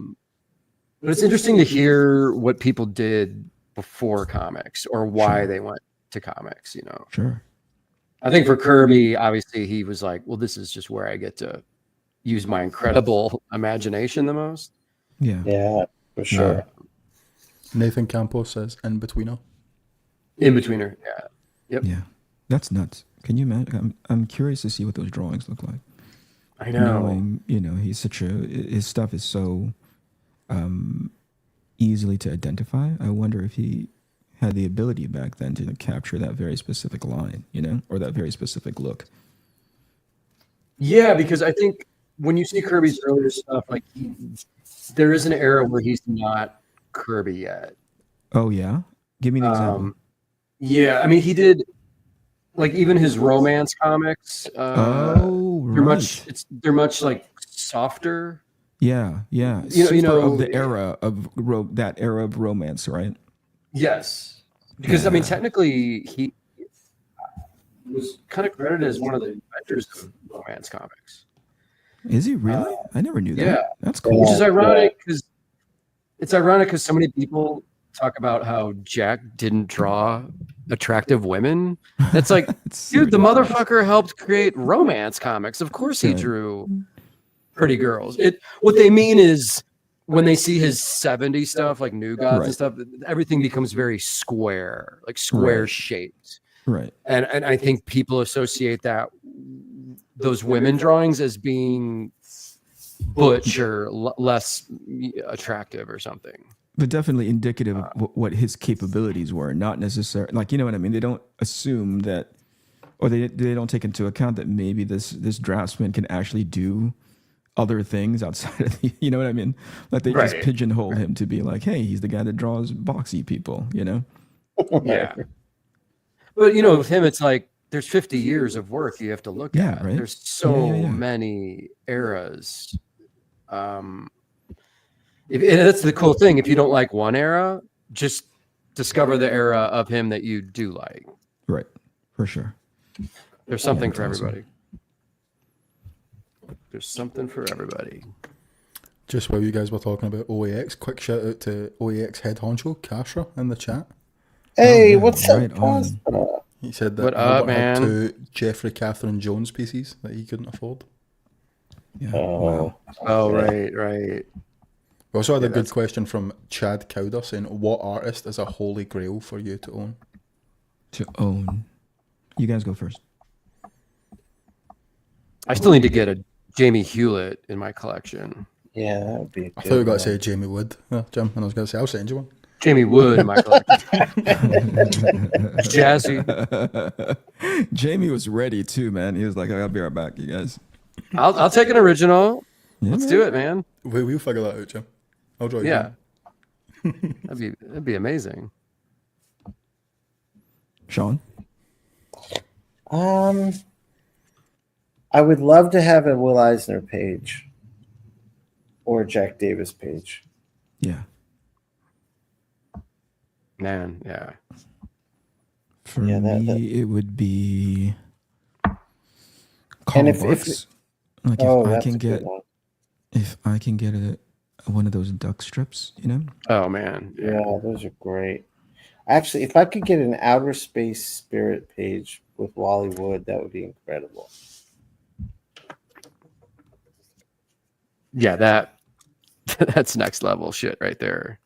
it's interesting to hear what people did before comics or why they went to comics. You know. Sure. I think for Kirby, obviously, he was like, well, this is just where I get to use my incredible imagination the most. Yeah. Yeah, for sure. Nathan Campos says in-betweener. In-betweener, yeah. Yep. Yeah. That's nuts. Can you imagine? I'm curious to see what those drawings look like. I know. Knowing, you know, his stuff is so easily to identify. I wonder if he had the ability back then to capture that very specific line, you know, or that very specific look. Yeah, because I think when you see Kirby's earlier stuff, like there is an era where he's not Kirby yet. Oh yeah, give me an example. Yeah, I mean he did like even his romance comics. They're much like softer. Yeah. You know of the era of that era of romance, right? Yes, because I mean, technically, he was kind of credited as one of the inventors of romance comics. Is he really? I never knew that. Yeah, that's cool. Which is ironic because so many people talk about how Jack didn't draw attractive women. That's like, dude, the motherfucker helped create romance comics. Of course, he drew pretty girls. What they mean is, when they see his 70s stuff, like New Gods and stuff, everything becomes very square, like square shaped. Right. And I think people associate those women drawings as being butch or less attractive or something. But definitely indicative of what his capabilities were, not necessarily, like, you know what I mean? They don't assume that, or they don't take into account that maybe this draftsman can actually do other things outside of the, you know what I mean? Like they just Right. pigeonhole him to be like, hey, he's the guy that draws boxy people, you know? Yeah. But with him, it's like there's 50 years of work you have to look Yeah, at. right. There's so Yeah. many eras. And that's the cool thing. If you don't like one era, just discover the era of him that you do like. Right. For sure. There's something that's for awesome. everybody. There's something for everybody. Just while you guys were talking about OAX, quick shout out to OAX head honcho, Kashra, in the chat. Hey, yeah, what's right up, on. Pasta? He said that What up, Albert had man? 2 Jeffrey Catherine Jones pieces that he couldn't afford. Yeah. Oh. Wow. Oh, Okay. right. We also had a good that's- question from Chad Cowder saying, what artist is a holy grail for you to own? To own. You guys go first. I still need to get a Jamie Hewlett in my collection. Yeah, that would be. I thought you were going to say Jamie Wood, Jim, and I was going to say, I'll send you one. Jamie Wood in my collection. Jazzy. Jamie was ready too, man. He was like, I'll be right back, you guys. I'll take an original. Yeah, Let's man. do it, man. We'll figure that out, Jim. I'll draw you. Yeah. one. That'd be amazing. Shawn? I would love to have a Will Eisner page or a Jack Davis page. Yeah. Man, yeah. For Yeah, me, it would be And Carl if- Barks. Like Oh, if I that's can a good get one. one of those duck strips, you know? Oh man. Yeah, those are great. Actually, if I could get an Outer Space Spirit page with Wally Wood, that would be incredible. Yeah, that's next level shit right there.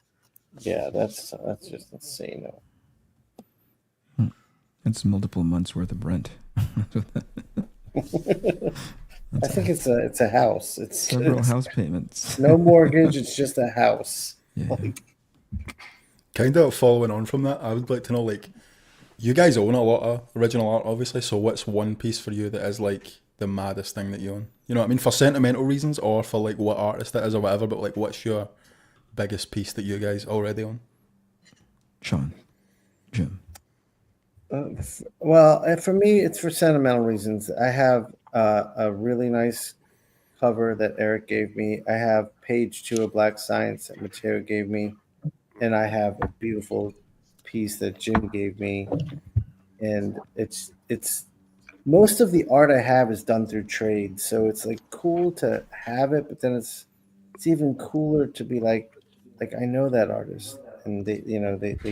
Yeah, that's just insane. It's multiple months worth of rent. I think it's a house. It's Several house payments. no mortgage. It's just a house. Yeah. Kind of following on from that, I would like to know, like, you guys own a lot of original art, obviously, so what's one piece for you that is, like, the maddest thing that you own? You know what I mean? For sentimental reasons or for, like, what artist it is or whatever, but, like, what's your biggest piece that you guys already own? Shawn. Jim. Well, for me, it's for sentimental reasons. I have a really nice cover that Eric gave me. I have page 2 of Black Science that Mateo gave me. And I have a beautiful piece that Jim gave me. And it's most of the art I have is done through trade. So it's like cool to have it, but then it's even cooler to be like I know that artist and they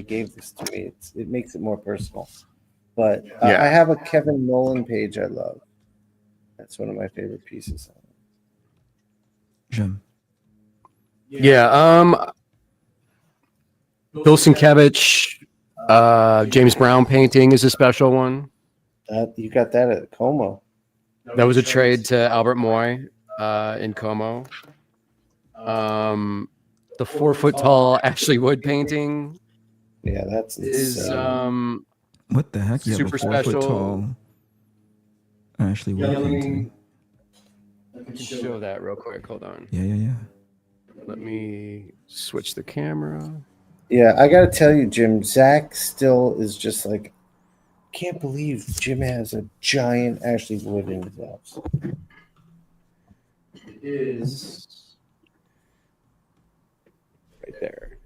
gave this to me. It makes it more personal. But Yeah. I have a Kevin Nolan page I love. That's one of my favorite pieces. Jim. Yeah. Bill Sienkiewicz, James Brown painting is a special one. You got that at Como. That was a trade to Albert Moy in Como. The 4 foot tall Ashley Wood painting Yeah, that's is insane. What the heck? You have Super a 4 foot special. tall Ashley Wood Yeah, let me- painting. I can show that real quick. Hold on. Yeah. Let me switch the camera. Yeah, I got to tell you, Jim, Zach still is just like, can't believe Jim has a giant Ashley Wood in his house. It is right there.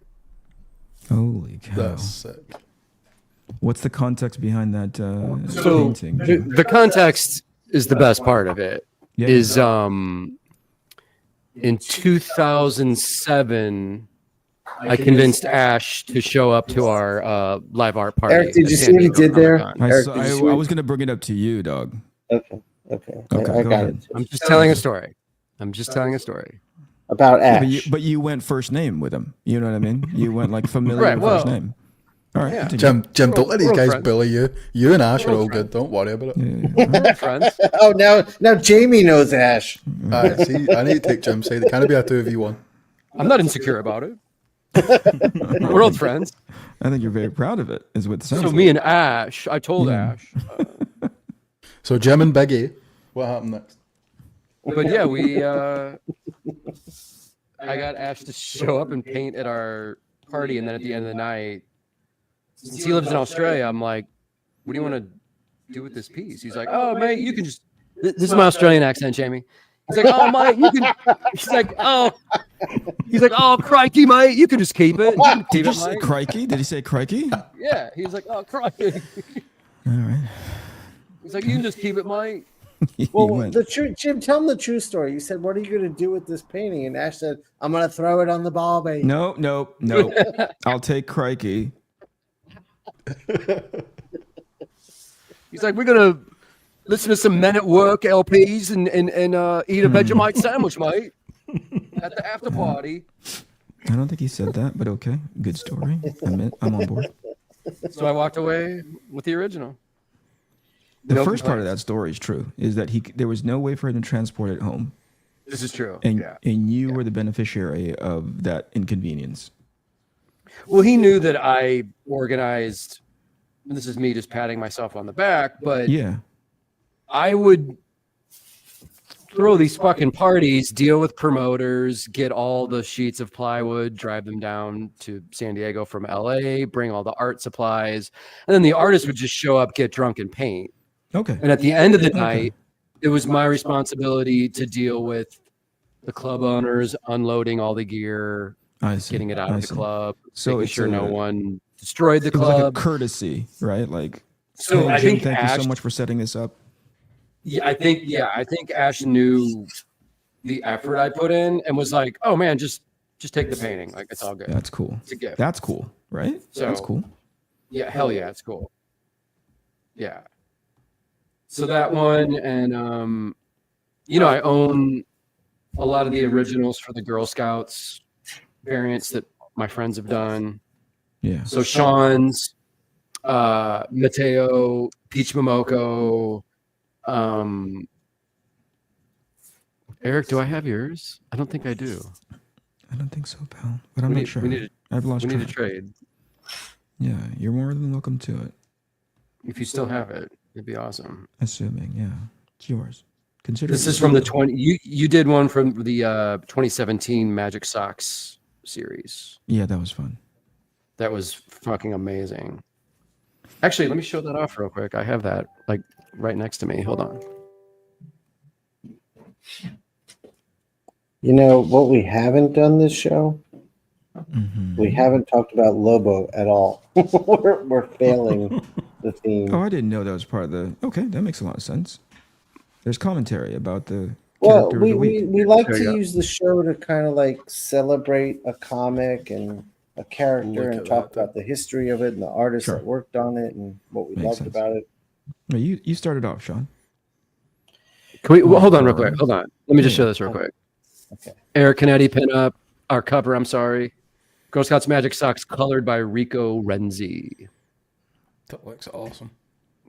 Holy cow. That's sick. What's the context behind that So painting? the context is the best part of it. Yeah. Is in 2007 I convinced Ash to show up to our live art party. Eric, did at you San see what he Diego did there? Comic-Con. I, Eric, saw- did you I, see I what- was going to bring it up to you, dog. Okay. Okay, I go got ahead. it. I'm just telling a story. I'm just telling a story. About Yeah, Ash. but you went first name with him. You know what I mean? You went like familiar Right, with first well, name. All right. yeah. continue. Jim, don't let these We're all guys friends. bully you. You and Ash are We're all all good. Don't worry about it. Yeah. Friends. Oh, now Jamie knows Ash. See, I need to take Jim's side. It can't be a 2v1. I'm not insecure about it. We're old friends. I think you're very proud of it, is what it sounds So like. me and Ash, I told Yeah. Ash. So Jim and Big A, what happened next? But yeah, I got Ash to show up and paint at our party, and then at the end of the night, since he lives in Australia, I'm like, what do you want to do with this piece? He's like, oh, mate, you can just, this is my Australian accent, Jamie. He's like, oh, mate, you can, he's like, oh, crikey, mate, you can just keep it. You can keep Did you it, say mate. crikey? Did he say crikey? Yeah, he's like, oh, crikey. All right. He's like, you can just keep it, mate. Well, Jim, tell him the true story. You said, "What are you going to do with this painting?" And Ash said, "I'm going to throw it on the barbie." No. I'll take crikey. He's like, we're gonna listen to some Men at Work LPs and eat a Vegemite sandwich, mate, at the after party. I don't think he said that, but okay. Good story. I'm on board. So I walked away with the original. The No first part of complaints. that story is true. Is that there was no way for him to transport it home, This is true. and Yeah. you were the beneficiary of that inconvenience. Well, he knew that I organized. And this is me just patting myself on the back, but Yeah. I would throw these fucking parties, deal with promoters, get all the sheets of plywood, drive them down to San Diego from LA, bring all the art supplies, and then the artist would just show up, get drunk, and paint. Okay. And at the end of the night, it was my responsibility to deal with the club owners unloading all the gear, I see. getting it out I of the see. club, So making it's sure a- no one destroyed the It was like a club. courtesy, right? Like, So hey, I Jim, think thank Ash, you so much for setting this up. I think Ash knew the effort I put in and was like, "Oh man, just take the painting. Like it's all good. That's cool. It's a gift." That's cool, right? So- That's cool. Yeah, hell yeah, it's cool. Yeah. So that one, and I own a lot of the originals for the Girl Scouts variants that my friends have done. Yeah. So Shawn's, Mateo, Peach Momoko, Eric, do I have yours? I don't think I do. I don't think so, pal. But I'm We not need- sure. we need I've lost We need track. to trade. Yeah, you're more than welcome to it. If you still have it, it'd be awesome. Assuming, yeah, it's yours. Consider This it is from the yours. 20. You did one from the 2017 Magic Socks series. Yeah, that was fun. That was fucking amazing. Actually, let me show that off real quick. I have that like right next to me. Hold on. You know what we haven't done this show? Mhm. We haven't talked about Lobo at all. we're failing the theme. Oh, I didn't know that was part of the. Okay, that makes a lot of sense. There's commentary about the Well, character of we, the week. we like There to you go. use the show to kind of like celebrate a comic and a character Look and at talk that. about the history of it and the artists Sure. that worked on it and what we Makes loved sense. about it. No, you started off, Shawn. Can we hold on real quick? Hold on. Let me just show this real quick. Okay. Eric Canete pinup, our cover. I'm sorry. Girl Scouts Magic Socks, colored by Rico Renzi. That looks awesome.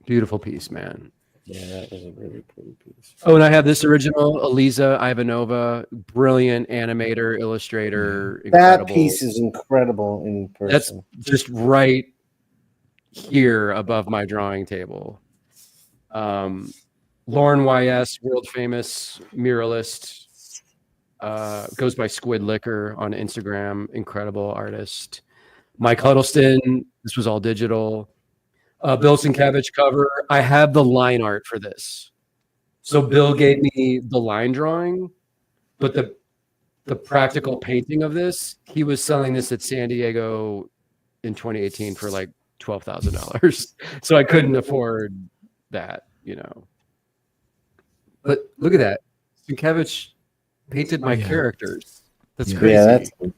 Beautiful piece, man. Yeah, that was a really pretty piece. Oh, and I have this original, Eliza Ivanova, brilliant animator, illustrator, incredible. That piece is incredible in That's person. just right here above my drawing table. Lauren YS, world famous muralist, goes by Squid Liquor on Instagram, incredible artist. Mike Huddleston, this was all digital. Bill Sienkiewicz cover. I have the line art for this. So Bill gave me the line drawing, but the practical painting of this, he was selling this at San Diego in 2018 for like $12,000. So I couldn't afford that, But look at that. Sienkiewicz painted my Yeah. characters. That's Yeah. crazy. Yeah,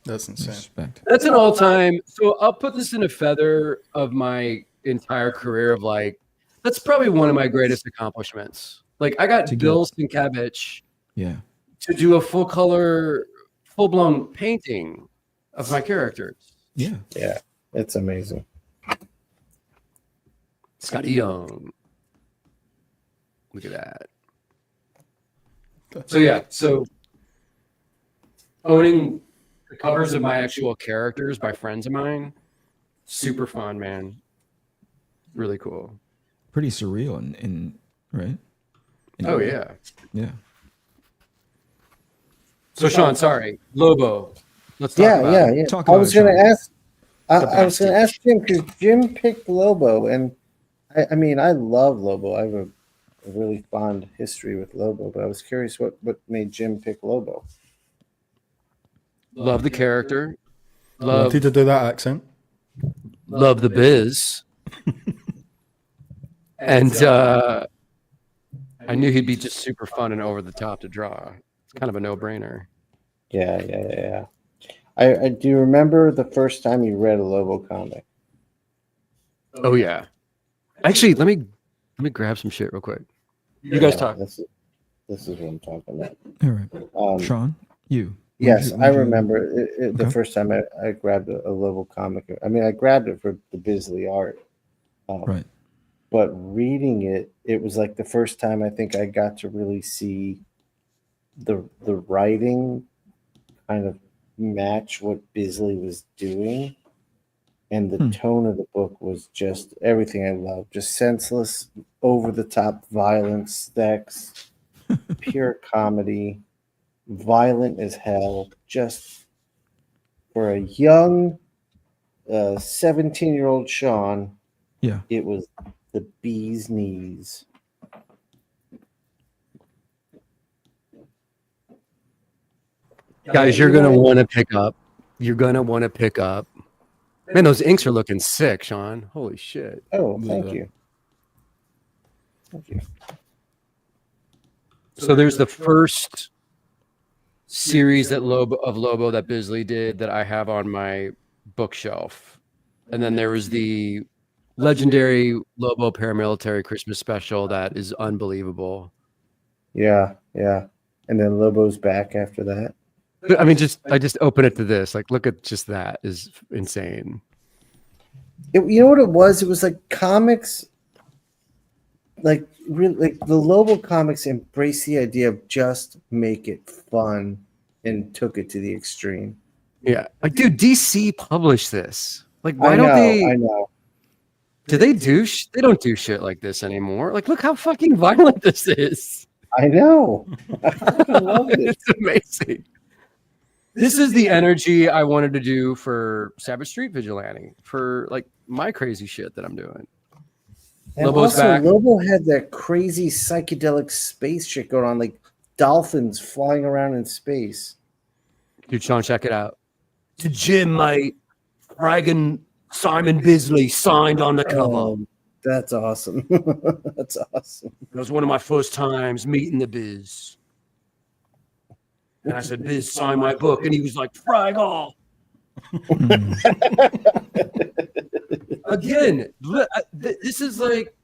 That's insane. Respect. That's an all-time. So I'll put this in a feather of my entire career of like, that's probably one of my greatest accomplishments. Like I got To get- Bill Sienkiewicz Yeah. to do a full color, full-blown painting of my characters. Yeah. yeah, it's amazing. Scotty Young. Look at that. So yeah, so owning the covers of my actual characters by friends of mine, super fun, man. Really cool. Pretty surreal and right? In a Oh way. yeah. Yeah. So Shawn, sorry, Lobo. Let's talk about it. Yeah. Talk I about was it, going to Shawn. ask. I was going to ask Jim because Jim picked Lobo, and I mean, I love Lobo. I have a really fond history with Lobo, but I was curious what made Jim pick Lobo. Love the character. Wanted to do that accent. Love the biz. And I knew he'd be just super fun and over the top to draw. It's kind of a no-brainer. Yeah. I do you remember the first time you read a Lobo comic? Oh yeah. Actually, let me grab some shit real quick. You guys talk. This is what I'm talking about. All right. Shawn, you. Yes, I remember the Okay. first time I grabbed a Lobo comic. I mean, I grabbed it for the Bisley art. Right. But reading it, it was like the first time I think I got to really see the writing kind of match what Bisley was doing. And the tone of the book was just everything I loved. Just senseless, over-the-top violence, sex, pure comedy, violent as hell. Just for a young 17-year-old Shawn, Yeah. it was the bee's knees. Guys, you're gonna want to pick up. You're gonna want to pick up. Man, those inks are looking sick, Shawn. Holy shit. Oh, thank you. Thank you. So there's the first series of Lobo that Bisley did that I have on my bookshelf. And then there was the legendary Lobo paramilitary Christmas special that is unbelievable. Yeah. And then Lobo's back after that. I mean, I just open it to this. Like, look at just that is insane. You know what it was? It was like comics, like really, like the Lobo comics embraced the idea of just make it fun and took it to the extreme. Yeah, like, dude, DC published this. Like, why I don't they? I know. Do they do? They don't do shit like this anymore. Like, look how fucking violent this is. I know. I love it. It's amazing. This is the energy I wanted to do for Savage Street Vigilante, for like my crazy shit that I'm doing. And Lobo's also, back. Lobo had that crazy psychedelic space shit going on, like dolphins flying around in space. Dude, Shawn, check it out. To Jim, mate. Friggin' Simon Bisley signed on the cover. That's awesome. That's awesome. It was one of my first times meeting the Biz. And I said, Biz, sign my book. And he was like, frag all. Again, this is like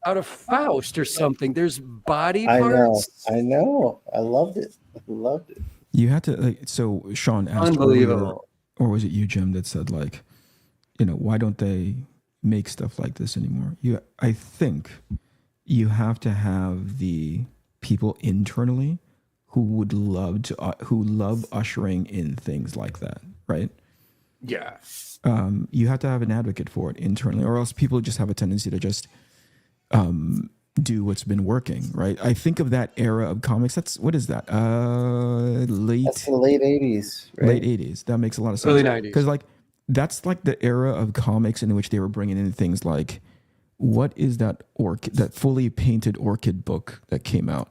out of Faust or something. There's body parts. I know. I loved it. You had to so Shawn asked Unbelievable. earlier, or was it you, Jim, that said like, why don't they make stuff like this anymore? I think you have to have the people internally who would love to who love ushering in things like that, right? Yeah. You have to have an advocate for it internally, or else people just have a tendency to just do what's been working, right? I think of that era of comics. What is that? That's the late 80s. Right? Late 80s. That makes a lot of sense. Early 90s. Because like that's like the era of comics in which they were bringing in things like, what is that that fully painted orchid book that came out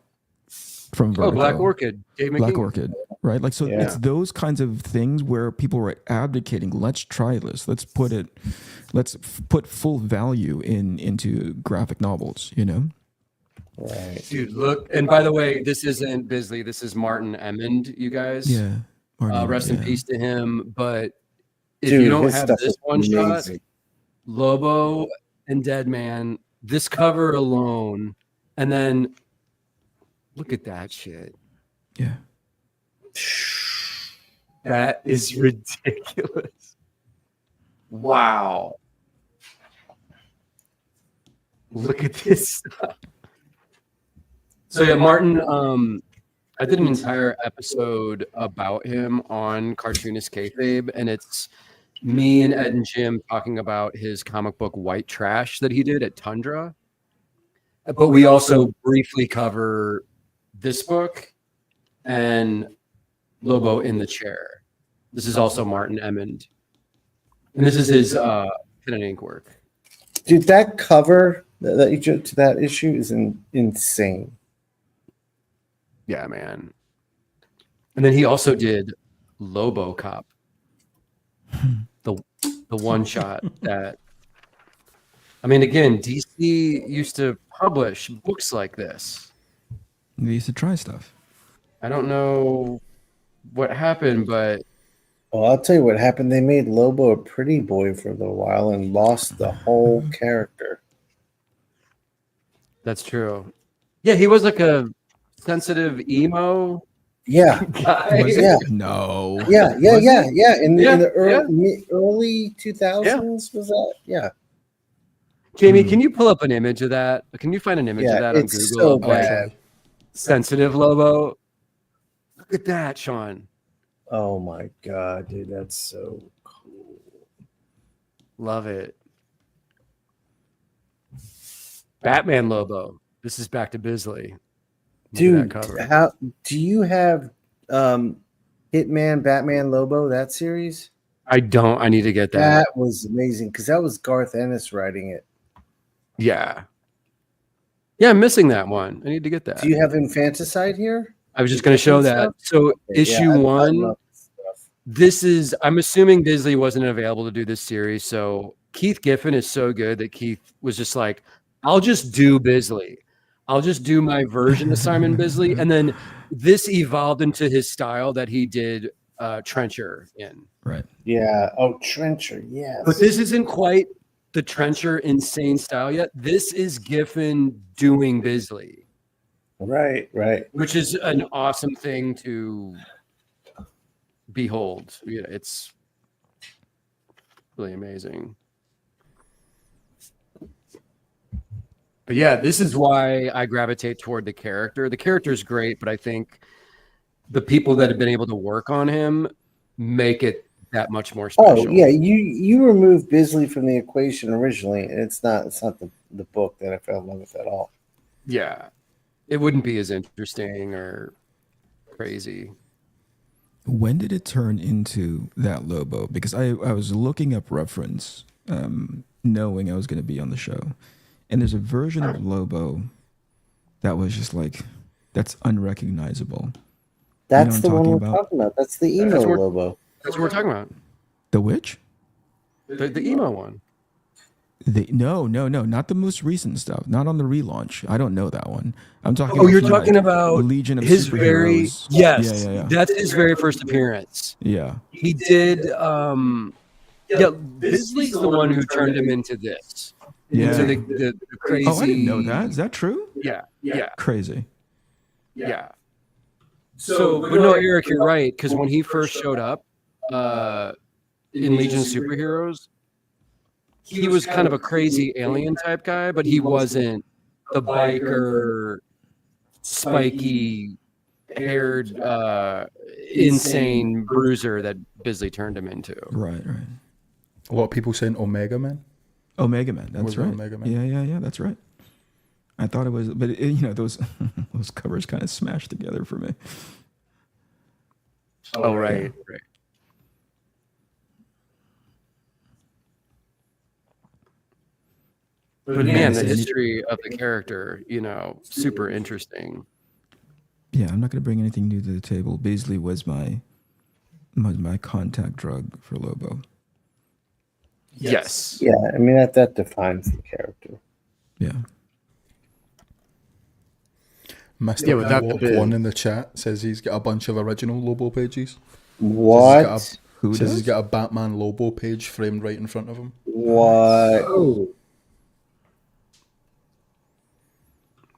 from Vertigo? Black Orchid. Dave Black McKean. Orchid, right? Like, so it's those kinds of things where people were abdicating. Let's try this. Let's put full value into graphic novels, Right. Dude, look. And by the way, this isn't Bisley. This is Martin Emmond, you guys. Yeah. Rest in peace to him. But if Dude, you don't his have stuff this is one shot, amazing. Lobo and Dead Man, this cover alone, and then look at that shit. Yeah. That is ridiculous. Wow. Look at this stuff. So yeah, Martin, I did an entire episode about him on Cartoonist Kayfabe, and it's me and Ed and Jim talking about his comic book White Trash that he did at Tundra. But we also briefly cover this book, and Lobo in the chair. This is also Martin Emmond. And this is his pen and ink work. Dude, that cover that you took to that issue is insane. Yeah, man. And then he also did Lobo Cop. The one shot that, I mean, again, DC used to publish books like this. They used to try stuff. I don't know what happened, but Well, I'll tell you what happened. They made Lobo a pretty boy for a little while and lost the whole character. that's true. Yeah, he was like a sensitive emo Yeah. guy. Yeah. No. Yeah. In the Yeah. early 2000s, was that? Yeah. Jamie, can you pull up an image of that? Can you find an image of Yeah, that on it's Google? so bad. Sensitive Lobo. Look at that, Shawn. Oh my god, dude, that's so cool. Love it. Batman Lobo. This is back to Bisley. Look at Dude, that cover. how do you have Hitman Batman Lobo, that series? I don't. I need to get that. That was amazing because that was Garth Ennis writing it. Yeah. Yeah, I'm missing that one. I need to get that. Do you have Infanticide here? I was just going to show that. So issue I one, love this stuff. this is, I'm assuming Bisley wasn't available to do this series. So Keith Giffen is so good that Keith was just like, I'll just do Bisley. I'll just do my version of Simon Bisley. And then this evolved into his style that he did Trencher in. Right. Yeah. Oh, Trencher. Yes. But this isn't quite the Trencher insane style yet. This is Giffen doing Bisley, Right. which is an awesome thing to behold. Yeah, it's really amazing. But yeah, this is why I gravitate toward the character. The character is great, but I think the people that have been able to work on him make it that much more special. Oh yeah, you removed Bisley from the equation originally, and it's not the book that I fell in love with at all. Yeah. It wouldn't be as interesting or crazy. When did it turn into that Lobo? Because I was looking up reference, knowing I was going to be on the show. And there's a version of Lobo that was just like, that's unrecognizable. That's You know what the I'm one talking we're about? talking about. That's the emo That's what- Lobo. That's what we're talking about. The which? The emo one. No, not the most recent stuff. Not on the relaunch. I don't know that one. I'm talking. Oh, you're like talking about Legion of his very Superheroes. yes. Yeah. That's his very first appearance. Yeah. He did Bisley's the one who turned him into this. Yeah. Into the crazy. Oh, I didn't know that. Is that true? Yeah. Crazy. So, but no, Eric, you're right. Because when he first showed up in Legion of Superheroes, he was kind of a crazy alien type guy, but he wasn't the biker, spiky haired, insane bruiser that Bisley turned him into. Right. A lot of people saying Omega Man. Omega Man. That's Was it right. Omega Man? Yeah. That's right. I thought it was, but those those covers kind of smashed together for me. Oh, right. But man, the history of the character, super interesting. Yeah, I'm not going to bring anything new to the table. Bisley was my contact drug for Lobo. Yes. Yeah, I mean that defines the character. Yeah. Mr. Yeah, without the bid. One in the chat says he's got a bunch of original Lobo pages. What? Who Says does? he's got a Batman Lobo page framed right in front of him. What? Oh.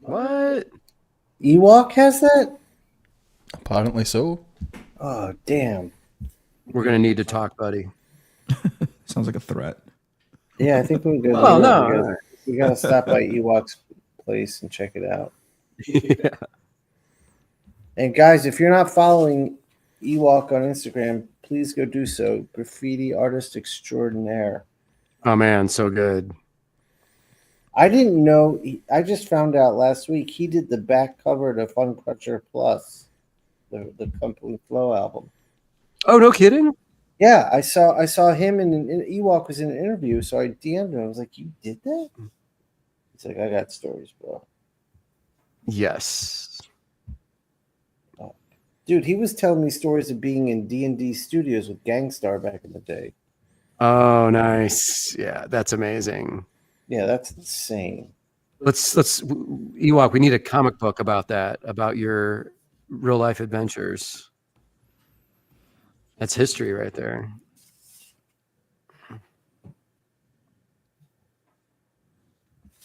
What? Ewok has that? Apparently so. Oh, damn. We're gonna need to talk, buddy. Sounds like a threat. Yeah, I think we're good. Oh, no. We gotta stop by Ewok's place and check it out. Yeah. And guys, if you're not following Ewok on Instagram, please go do so. Graffiti artist extraordinaire. Oh man, so good. I didn't know. I just found out last week he did the back cover to Fun Crutcher Plus. the Complete Flow album. Oh, no kidding. Yeah, I saw him in Ewok was in an interview, so I DM'd him. I was like, "You did that?" He's like, "I got stories, bro." Yes. Dude, he was telling me stories of being in D&D studios with Gangstar back in the day. Oh, nice. Yeah, that's amazing. Yeah, that's insane. Let's Ewok, we need a comic book about that, about your real life adventures. That's history right there.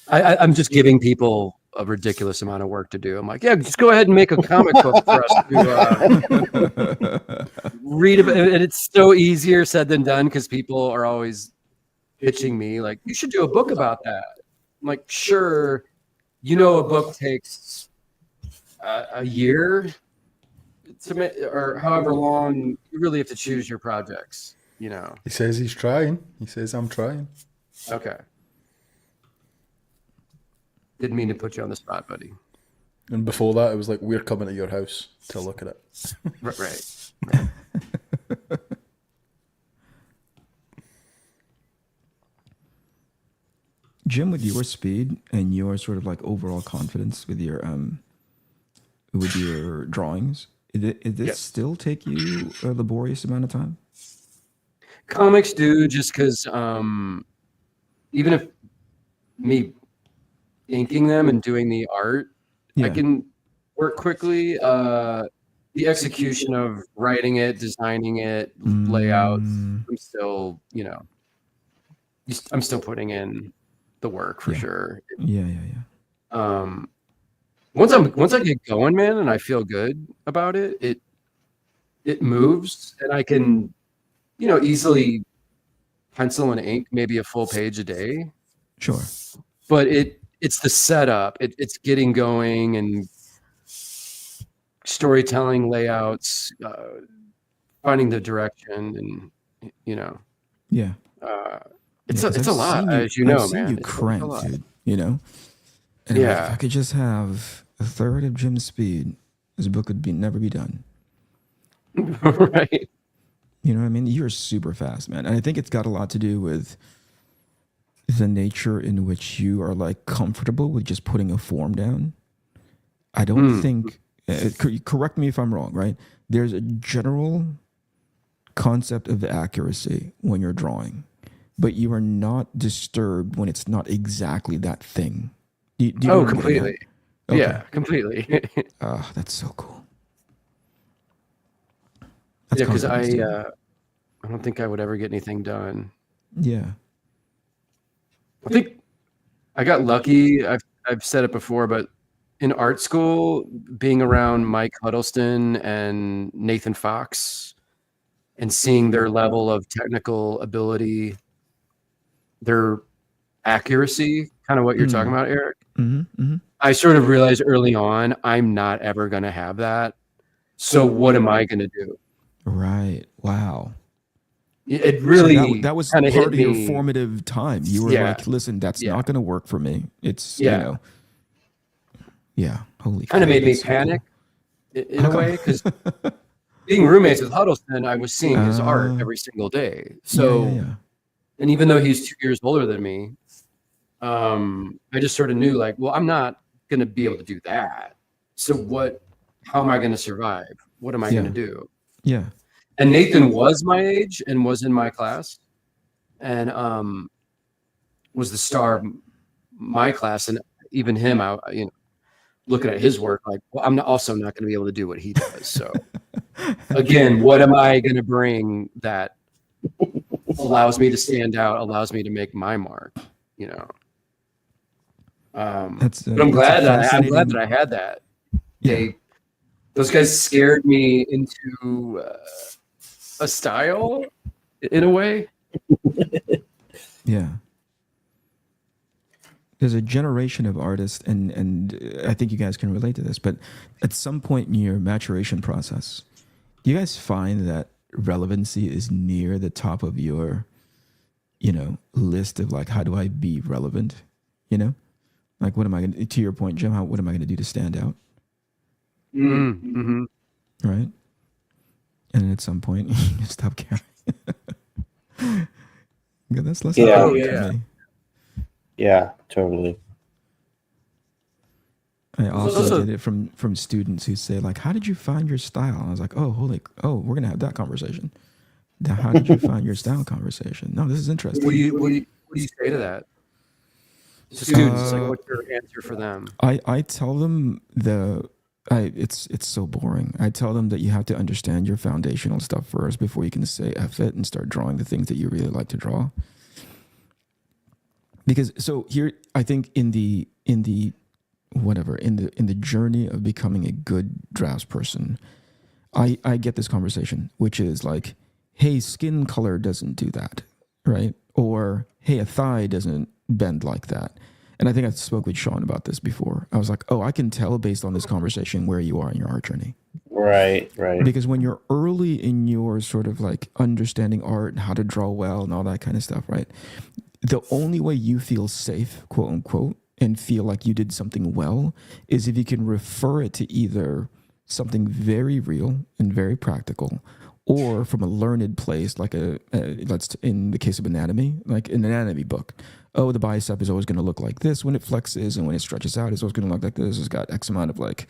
I'm just giving people a ridiculous amount of work to do. I'm like, yeah, just go ahead and make a comic book for us to read about. And it's so easier said than done because people are always pitching me like, you should do a book about that. I'm like, sure, a book takes a year to make, or however long. You really have to choose your projects. He says he's trying. He says I'm trying. Okay. Didn't mean to put you on the spot, buddy. And before that, it was like, we're coming to your house to look at it. Right. Jim, with your speed and your sort of like overall confidence with your drawings, did this still take you a laborious amount of time? Comics do, just because even if me inking them and doing the art, I can work quickly. The execution of writing it, designing it, layouts, I'm still, I'm still putting in the work for sure. Yeah. Once I get going, man, and I feel good about it, it moves, and I can, easily pencil and ink maybe a full page a day. Sure. But it's the setup. It's getting going and storytelling, layouts, finding the direction, and Yeah. It's a lot, as you know, I've seen man. You crank, dude. And if I could just have a third of Jim's speed, this book would never be done. Right. You know what I mean? You're super fast, man. And I think it's got a lot to do with the nature in which you are like comfortable with just putting a form down. I don't think, correct me if I'm wrong, right? There's a general concept of accuracy when you're drawing, but you are not disturbed when it's not exactly that thing. Do you know what I'm getting at? Completely. Okay. Yeah, completely. Oh, that's so cool. Because I don't think I would ever get anything done. Yeah. I think I got lucky. I've said it before, but in art school, being around Mike Huddleston and Nathan Fox and seeing their level of technical ability, their accuracy, kind of what you're talking about, Eric. I sort of realized early on, I'm not ever going to have that. So what am I going to do? Right. Wow. It really so that was part of your formative time. You were like, listen, that's not going to work for me. It's, holy kind of made me panic in a way, because being roommates with Huddleston, I was seeing his art every single day. So, and even though he's 2 years older than me, I just sort of knew like, well, I'm not going to be able to do that. So how am I going to survive? What am I going to do? Yeah. And Nathan was my age and was in my class and was the star of my class. And even him, looking at his work, like, well, I'm also not going to be able to do what he does. So again, what am I going to bring that allows me to stand out, allows me to make my mark, but I'm glad that I had that. Those guys scared me into a style in a way. Yeah. There's a generation of artists, and I think you guys can relate to this, but at some point in your maturation process, do you guys find that relevancy is near the top of your, list of like, how do I be relevant? Like, what am I going to, to your point, Jim, what am I going to do to stand out? Mm-hmm. right? And then at some point, you stop caring. Yeah, that's less important to me. Yeah, totally. I also get it from students who say, like, how did you find your style? I was like, we're going to have that conversation. How did you find your style conversation? No, this is interesting. What do you say to that? To students, like, what's your answer for them? I tell them it's so boring. I tell them that you have to understand your foundational stuff first before you can say F it and start drawing the things that you really like to draw. Because so here, I think in the journey of becoming a good draftsperson, I get this conversation, which is like, hey, skin color doesn't do that, right? Or, hey, a thigh doesn't bend like that. And I think I spoke with Shawn about this before. I was like, I can tell based on this conversation where you are in your art journey. Right. Because when you're early in your sort of like understanding art and how to draw well and all that kind of stuff, right? The only way you feel safe, quote unquote, and feel like you did something well is if you can refer it to either something very real and very practical, or from a learned place, like let's in the case of anatomy, like an anatomy book. Oh, the bicep is always going to look like this when it flexes, and when it stretches out, it's always going to look like this. It's got X amount of like,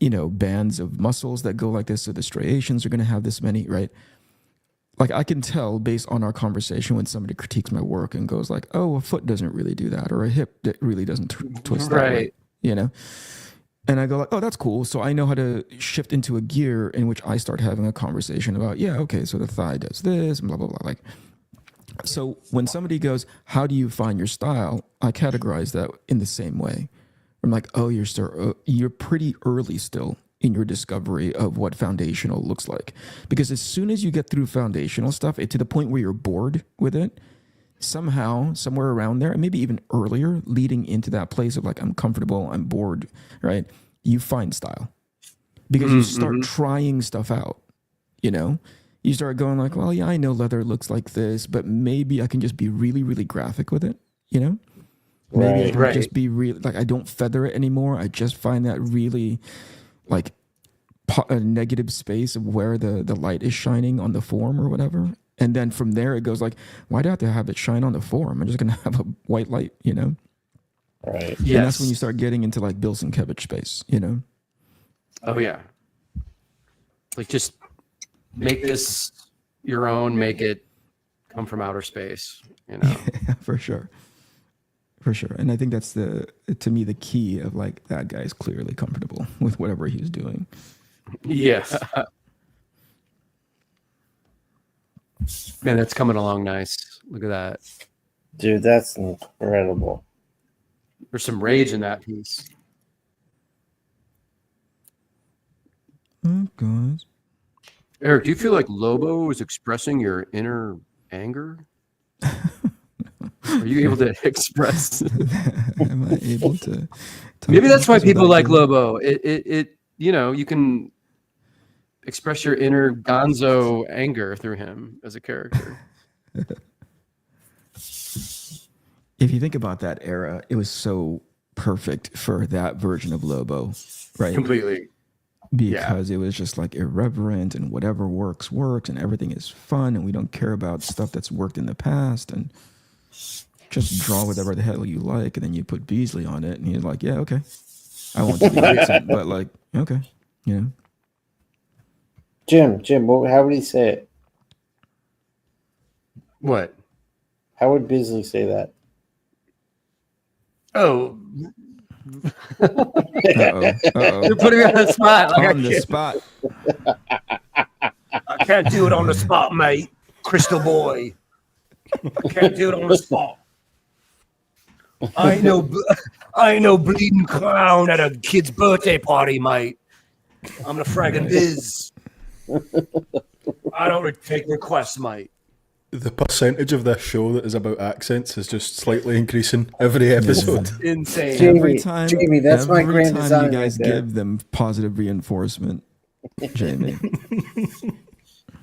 bands of muscles that go like this. So the striations are going to have this many, right? Like I can tell based on our conversation when somebody critiques my work and goes like, oh, a foot doesn't really do that, or a hip that really doesn't twist that way, And I go like, oh, that's cool. So I know how to shift into a gear in which I start having a conversation about, so the thigh does this, and blah, blah, blah. Like, so when somebody goes, how do you find your style? I categorize that in the same way. I'm like, oh, you're pretty early still in your discovery of what foundational looks like. Because as soon as you get through foundational stuff, to the point where you're bored with it, somehow, somewhere around there, and maybe even earlier, leading into that place of like, I'm comfortable, I'm bored, right? You find style. Because you start trying stuff out, You start going like, well, yeah, I know leather looks like this, but maybe I can just be really, really graphic with it, Maybe I can just be really, like, I don't feather it anymore. I just find that really, like, a negative space of where the light is shining on the form or whatever. And then from there, it goes like, why do I have to have it shine on the form? I'm just going to have a white light, Right. Yes. And that's when you start getting into, like, Bill Sienkiewicz space, Oh, yeah. Like, just make this your own, make it come from outer space, Yeah, for sure. For sure. And I think that's to me, the key of like, that guy's clearly comfortable with whatever he's doing. Yeah. Man, that's coming along nice. Look at that. Dude, that's incredible. There's some rage in that piece. Oh, guys. Eric, do you feel like Lobo is expressing your inner anger? Are you able to express? Am I able to? Maybe that's why people like Lobo. It you can express your inner Gonzo anger through him as a character. If you think about that era, it was so perfect for that version of Lobo, right? Completely. Because it was just like irreverent and whatever works and everything is fun and we don't care about stuff that's worked in the past and just draw whatever the hell you like, and then you put Beasley on it and you're like, yeah, okay. I won't do the accent, but like, okay, Jim, how would he say it? What? How would Beasley say that? Oh. Uh-oh. You're putting me on the spot. Like on the spot. I can't do it on the spot, mate. Crystal boy. I can't do it on the spot. I ain't no bleeding clown at a kid's birthday party, mate. I'm the fragging biz. I don't take requests, mate. The percentage of this show that is about accents is just slightly increasing every episode. Insane. Jamie, that's my grand design. You guys give them positive reinforcement, Jamie.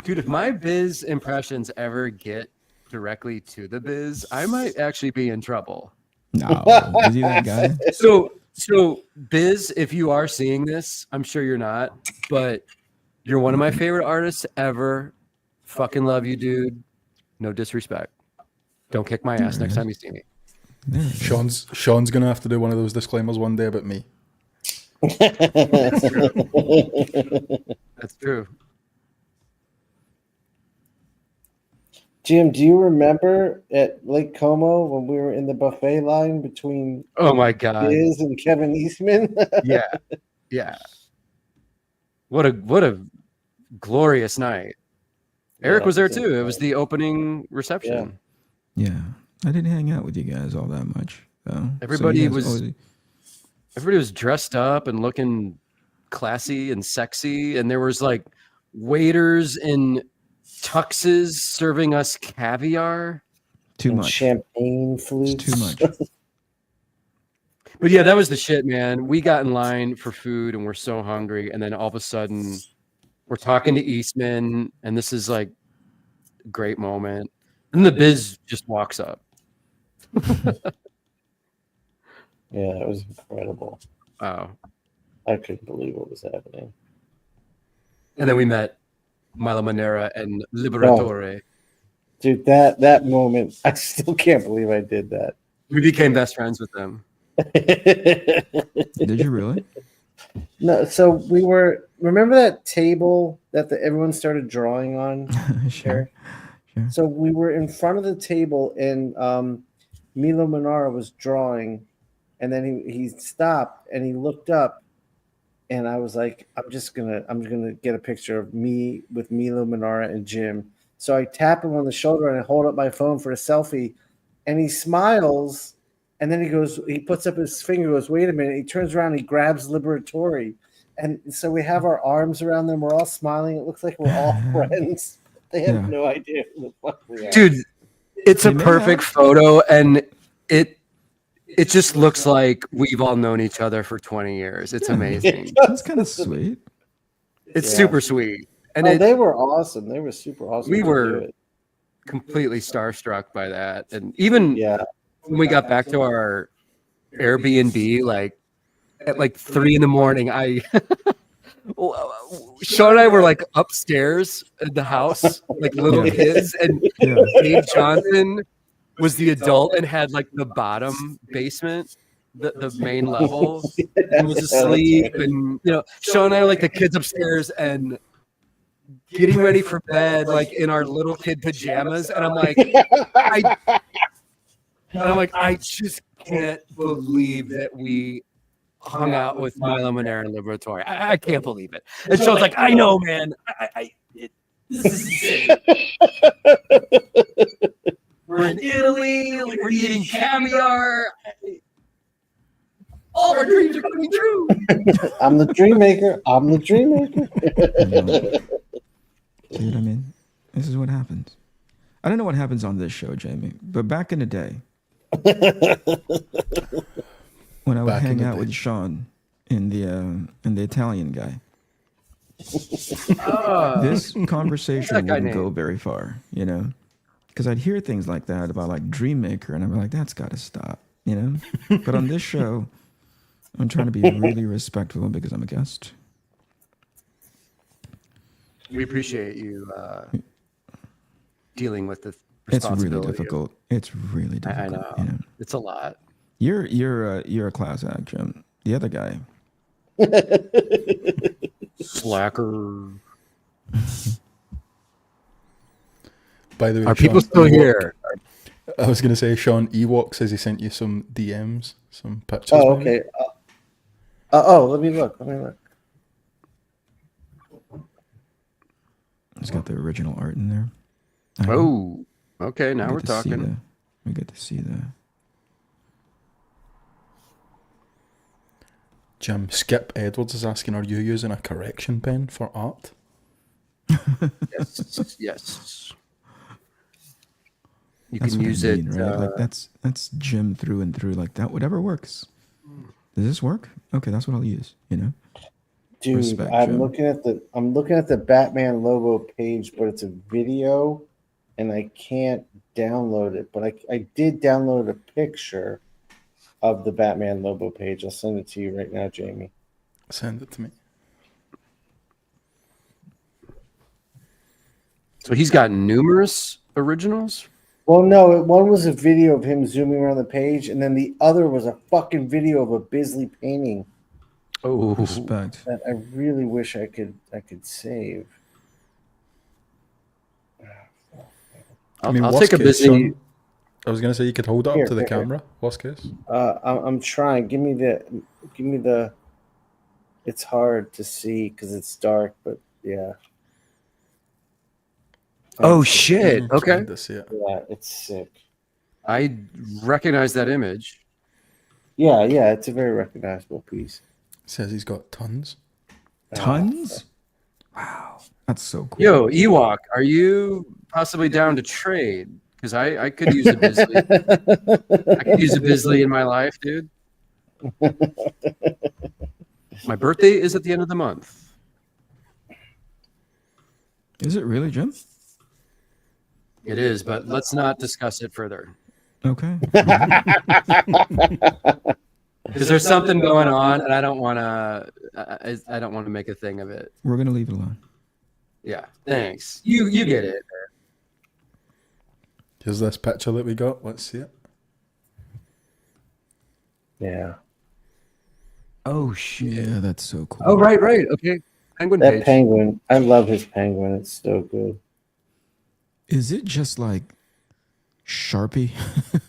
Dude, if my biz impressions ever get directly to the biz, I might actually be in trouble. No, is he that guy? So Biz, if you are seeing this, I'm sure you're not, but You're one of my favorite artists ever. Fucking love you, dude. No disrespect. Don't kick my ass next time you see me. Shawn's gonna have to do one of those disclaimers one day about me. That's true. That's true. Jim, do you remember at Lake Como when we were in the buffet line between Oh my God. Biz and Kevin Eastman? Yeah. What a glorious night. Eric Yeah, was there it was too. It was the opening reception. Yeah, I didn't hang out with you guys all that much. Everybody was dressed up and looking classy and sexy, and there was like waiters in tuxes serving us caviar. too and much. Champagne flutes. It's too much. But yeah, that was the shit, man. We got in line for food and we're so hungry, and then all of a sudden we're talking to Eastman, and this is like a great moment. And the Biz just walks up. Yeah, it was incredible. Wow. I couldn't believe what was happening. And then we met Milo Manera and Liberatore. Dude, that moment, I still can't believe I did that. We became best friends with them. Did you really? No, so we were. Remember that table that everyone started drawing on? Sure. So we were in front of the table, and Milo Manara was drawing, and then he stopped and he looked up, and I was like, I'm gonna get a picture of me with Milo Manara and Jim. So I tap him on the shoulder and I hold up my phone for a selfie, and he smiles. And then he puts up his finger, goes, wait a minute. He turns around, he grabs Liberatore. And so we have our arms around them. We're all smiling. It looks like we're all friends. They have no idea who the fuck we are. Dude, it's a perfect photo, and it just looks like we've all known each other for 20 years. It's amazing. That's kind of sweet. It's super sweet. And they were awesome. They were super awesome. We were completely starstruck by that. And even when we got back to our Airbnb, like at like 3 a.m, Shawn and I were like upstairs in the house, like little kids, and Dave Johnson was the adult and had like the bottom basement, the main level, and was asleep. And Shawn and I are like the kids upstairs and getting ready for bed, like in our little kid pajamas, and I'm like, I just can't believe that we hung out with Milo Manera and Liberatore. I can't believe it. And Shawn's like, I know, man. This is insane. We're in Italy. Like, we're eating caviar. All our dreams are coming true. I'm the dream maker. Dude, I mean, this is what happens. I don't know what happens on this show, Jamie, but back in the day, when I would hang out with Shawn and the Italian guy, this conversation wouldn't go very far, because I'd hear things like that about like Dream Maker, and I'd be like, that's got to stop, But on this show, I'm trying to be really respectful because I'm a guest. We appreciate you dealing with the It's really responsibility. difficult. It's really difficult. I know. It's a lot. You're a class act, Jim. The other guy, slacker. By the way, Are people still here? I was going to say, Shawn, Ewok says he sent you some DMs, some pictures. Oh, okay. Let me look. It's got the original art in there. Oh, okay. Now we're talking. We get to see the. Jim, Skip Edwards is asking, are you using a correction pen for art? Yes. You That's can what use I it. mean, right? Like that's Jim through and through. Like that, whatever works. Does this work? Okay, that's what I'll use. Dude, Respect, I'm Jim. looking at the Batman Lobo page, but it's a video, and I can't download it. But I did download a picture of the Batman Lobo page. I'll send it to you right now, Jamie. Send it to me. So he's got numerous originals. Well, no, one was a video of him zooming around the page, and then the other was a fucking video of a Bisley painting Oh, Respect. that I really wish I could save. I'll worst take a case, busy. Shawn, I was going to say you could hold it up Here, to the here. camera. Worst case. I'm trying. Give me the. It's hard to see because it's dark, but yeah. Oh shit! Okay, Trying to see it. Yeah, it's sick. I recognize that image. Yeah, it's a very recognizable piece. Says he's got tons. Tons? Wow. That's so cool. Yo, Ewok, are you possibly down to trade? Because I could use a Bisley. I could use a Bisley in my life, dude. My birthday is at the end of the month. Is it really, Jim? It is, but let's not discuss it further. Okay. Because there's something going on, and I don't want to. I don't want to make a thing of it. We're gonna leave it alone. Yeah, thanks. You get it. Here's this picture that we got. Let's see it. Yeah. Oh shit. Yeah, that's so cool. Oh right. Okay. Penguin That page. penguin. I love his penguin. It's so good. Is it just like Sharpie?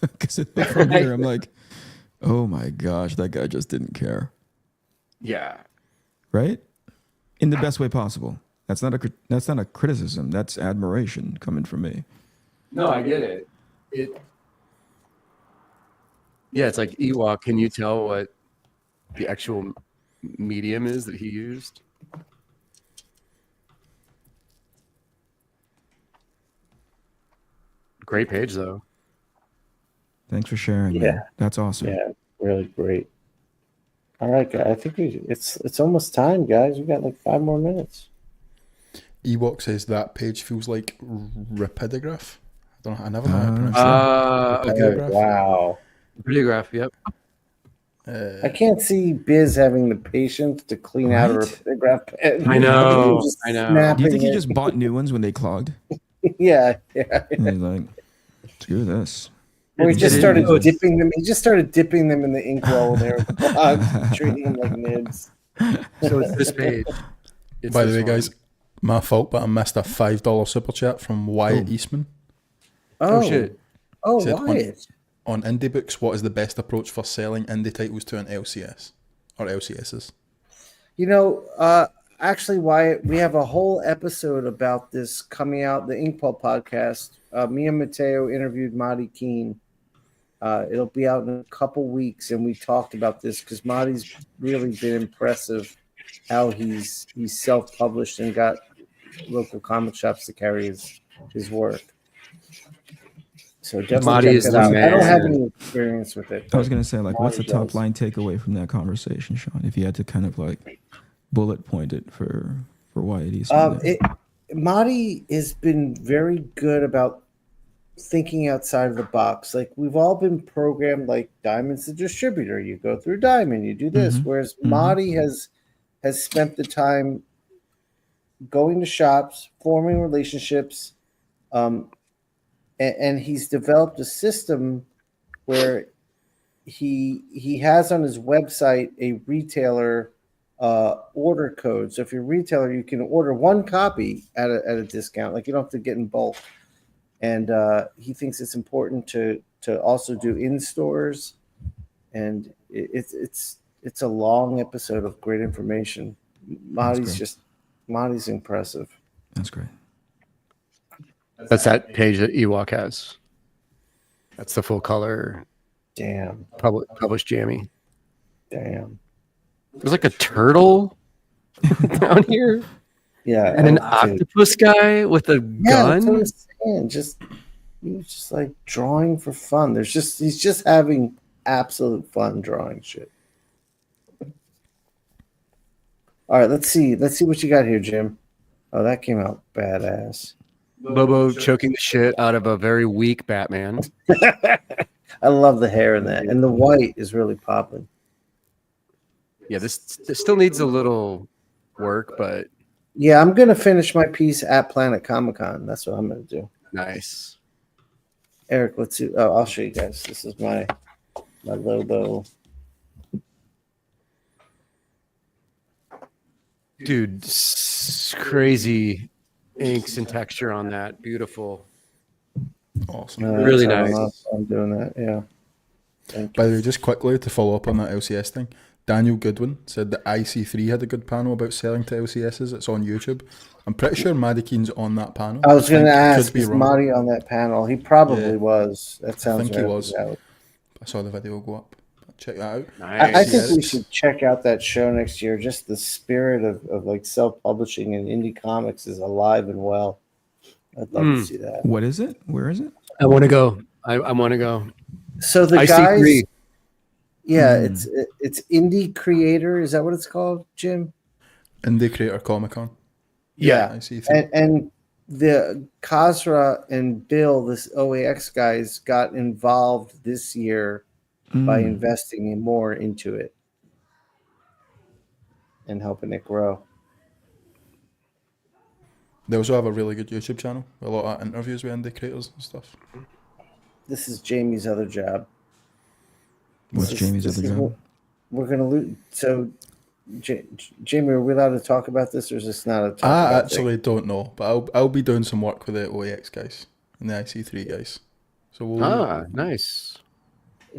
Because from here, I'm like, oh my gosh, that guy just didn't care. Yeah. Right? In the best way possible. That's not a criticism. That's admiration coming from me. No, I get it. Yeah, it's like Ewok. Can you tell what the actual medium is that he used? Great page though. Thanks for sharing. Yeah. Man. That's awesome. Yeah, really great. All right, guys. I think it's almost time, guys. We got like 5 more minutes. Ewok says that page feels like rapidograph. I don't know. I never know how to pronounce that. Okay. Rapidograph. Wow. Videograph, yep. I can't see Biz having the patience to clean out a Right? photograph pen. I know. Just I know. snapping Do you think he it. just bought new ones when they clogged? Yeah. And he's like, screw this. Or he It just is. started dipping them. He just started dipping them in the inkwell when they were clogged, treating them like nibs. So it's this page. It's By the this way, one. guys, my fault, but I missed a $5 super chat from Wyatt Eastman. Oh shit. Oh, Said Wyatt. On indie books, what is the best approach for selling indie titles to an LCS or LCSs? You know, actually, Wyatt, we have a whole episode about this coming out, the Inkpulp podcast. Me and Mateo interviewed Marty Keene. It'll be out in a couple weeks, and we talked about this because Marty's really been impressive how he's self-published and got local comic shops to carry his work. So definitely Marty check is that the out. I don't man. have any experience with it. I was gonna say, like, what's the Marty top does. line takeaway from that conversation, Shawn? If you had to kind of like bullet point it for Wyatt Eastman. there. Marty has been very good about thinking outside of the box. Like we've all been programmed like Diamond's the distributor. You go through Diamond, you do this. Whereas Marty has spent the time going to shops, forming relationships, and he's developed a system where he has on his website a retailer order code. So if you're a retailer, you can order one copy at a discount. Like you don't have to get in bulk. And he thinks it's important to also do in stores. And it's a long episode of great information. Marty's impressive. That's great. That's that page that Ewok has. That's the full color Damn. published jammy. Damn. There's like a turtle down here. Yeah. And an dude. octopus guy with a Yeah, that's what gun. I'm saying. He's just like drawing for fun. He's just having absolute fun drawing shit. All right, let's see what you got here, Jim. Oh, that came out badass. Lobo choking the shit out of a very weak Batman. I love the hair in that, and the white is really popping. Yeah, this still needs a little work, but Yeah, I'm gonna finish my piece at Planet Comic-Con. That's what I'm gonna do. Nice. Eric, let's see. Oh, I'll show you guys. This is my Lobo. Dude, crazy inks and texture on that. Beautiful. Awesome. Really I don't nice. know if I'm doing that. Yeah. Thank By you. the way, just quickly to follow up on that LCS thing, Daniel Goodwin said that IC3 had a good panel about selling to LCSs. It's on YouTube. I'm pretty sure Maddie Keen's on that panel. I was going to ask, could be is wrong. Marty on that panel? He probably Yeah. was. That sounds think he right up was. his alley. I saw the video go up. Check that out. Nice. I think we should check out that show next year. Just the spirit of like self-publishing and indie comics is alive and well. I'd love to see that. What is it? Where is it? I want to go. I want to go. So the IC3. guys, yeah, it's Indie Creator. Is that what it's called, Jim? Indie Creator Comic Con. Yeah. IC3. And the Kazra and Bill, this OAX guys, got involved this year by investing more into it and helping it grow. They also have a really good YouTube channel. A lot of interviews with indie creators and stuff. This is Jamie's other job. What's Jamie's other job? We're going to lose. So, Jamie, are we allowed to talk about this, or is this not a talk I about actually don't know, but I'll be doing some work with the OAX guys and the IC3 guys. So we'll, Nice.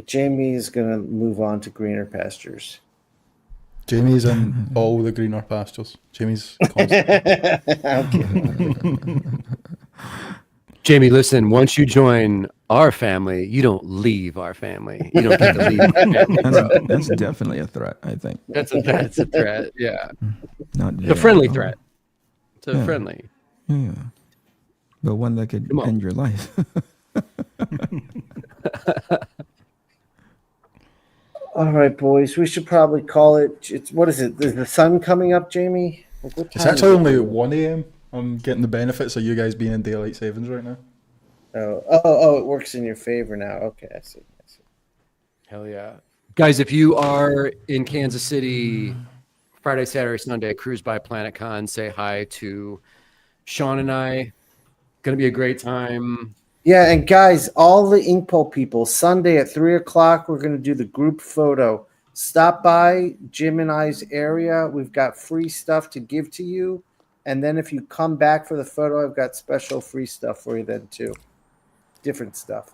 Jamie is going to move on to greener pastures. Jamie's in all the greener pastures. Jamie's constant. Jamie, listen, once you join our family, you don't leave our family. You don't get to leave our family. That's definitely a threat, I think. That's a threat. Yeah. Not A friendly threat. It's a friendly. Yeah. But one that could end your life. All right, boys. We should probably call it. What is it? Is the sun coming up, Jamie? What It's time actually is it? only 1 a.m. I'm getting the benefits of you guys being in daylight savings right now. Oh! It works in your favor now. Okay, I see. Hell yeah. Guys, if you are in Kansas City Friday, Saturday, Sunday, cruise by Planet Con, say hi to Shawn and I. Gonna be a great time. Yeah, and guys, all the Inkpulp people, Sunday at 3:00, we're going to do the group photo. Stop by Jim and I's area. We've got free stuff to give to you. And then if you come back for the photo, I've got special free stuff for you then too. Different stuff.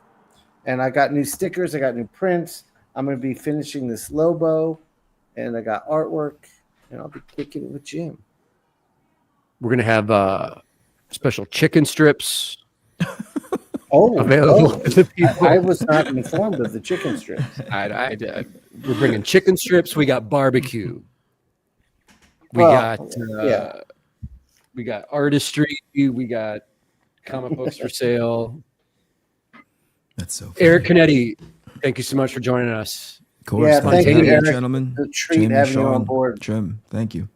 And I got new stickers. I got new prints. I'm going to be finishing this Lobo. And I got artwork. And I'll be kicking it with Jim. We're gonna have special chicken strips. Available to the people. I was not informed of the chicken strips. We're bringing chicken strips. We got barbecue. We got artistry. We got comic books for sale. That's so funny. Eric Canete, thank you so much for joining us. Of course. Yeah, thank you, Eric. Gentlemen. It's a treat having you on board. Jim, thank you.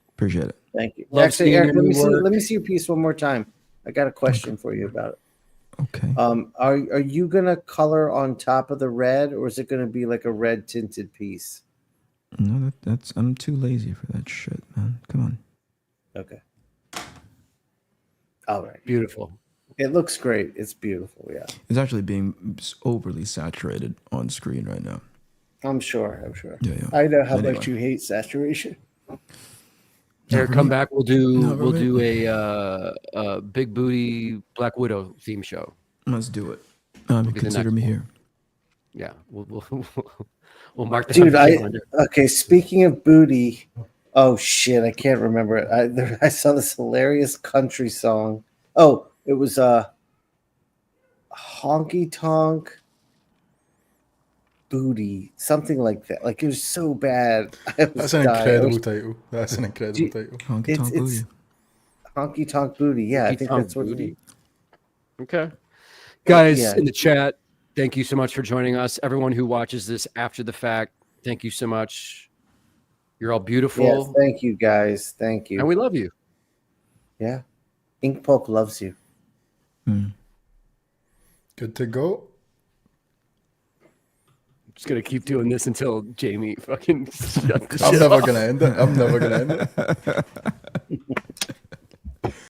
Appreciate it. Thank you. Love Actually, seeing Eric, your let work. me see your piece one more time. I got a question for you about it. Okay. Are you gonna color on top of the red, or is it gonna be like a red tinted piece? No, that's I'm too lazy for that shit, man. Come on. Okay. All right. Beautiful. It looks great. It's beautiful. Yeah. It's actually being overly saturated on screen right now. I'm sure. Yeah. I know how Anyway. much you hate saturation. Eric, come back. We'll do a big booty Black Widow theme show. Let's do it. be the Consider next me one. here. Yeah, we'll mark that. Dude, on the calendar. okay. Speaking of booty, oh shit, I can't remember it. I saw this hilarious country song. Oh, it was honky tonk booty, something like that. Like it was so bad. That's an incredible title. That's an incredible title. Honky tonk booty. Honky tonk booty. Yeah, I think that's what it is. Okay. Guys Yeah. in the chat, thank you so much for joining us. Everyone who watches this after the fact, thank you so much. You're all beautiful. Yes, thank you guys. Thank you. And we love you. Yeah. Inkpulp loves you. Good to go. I'm just gonna keep doing this until Jamie fucking shuts the I'm shit never off. gonna end it.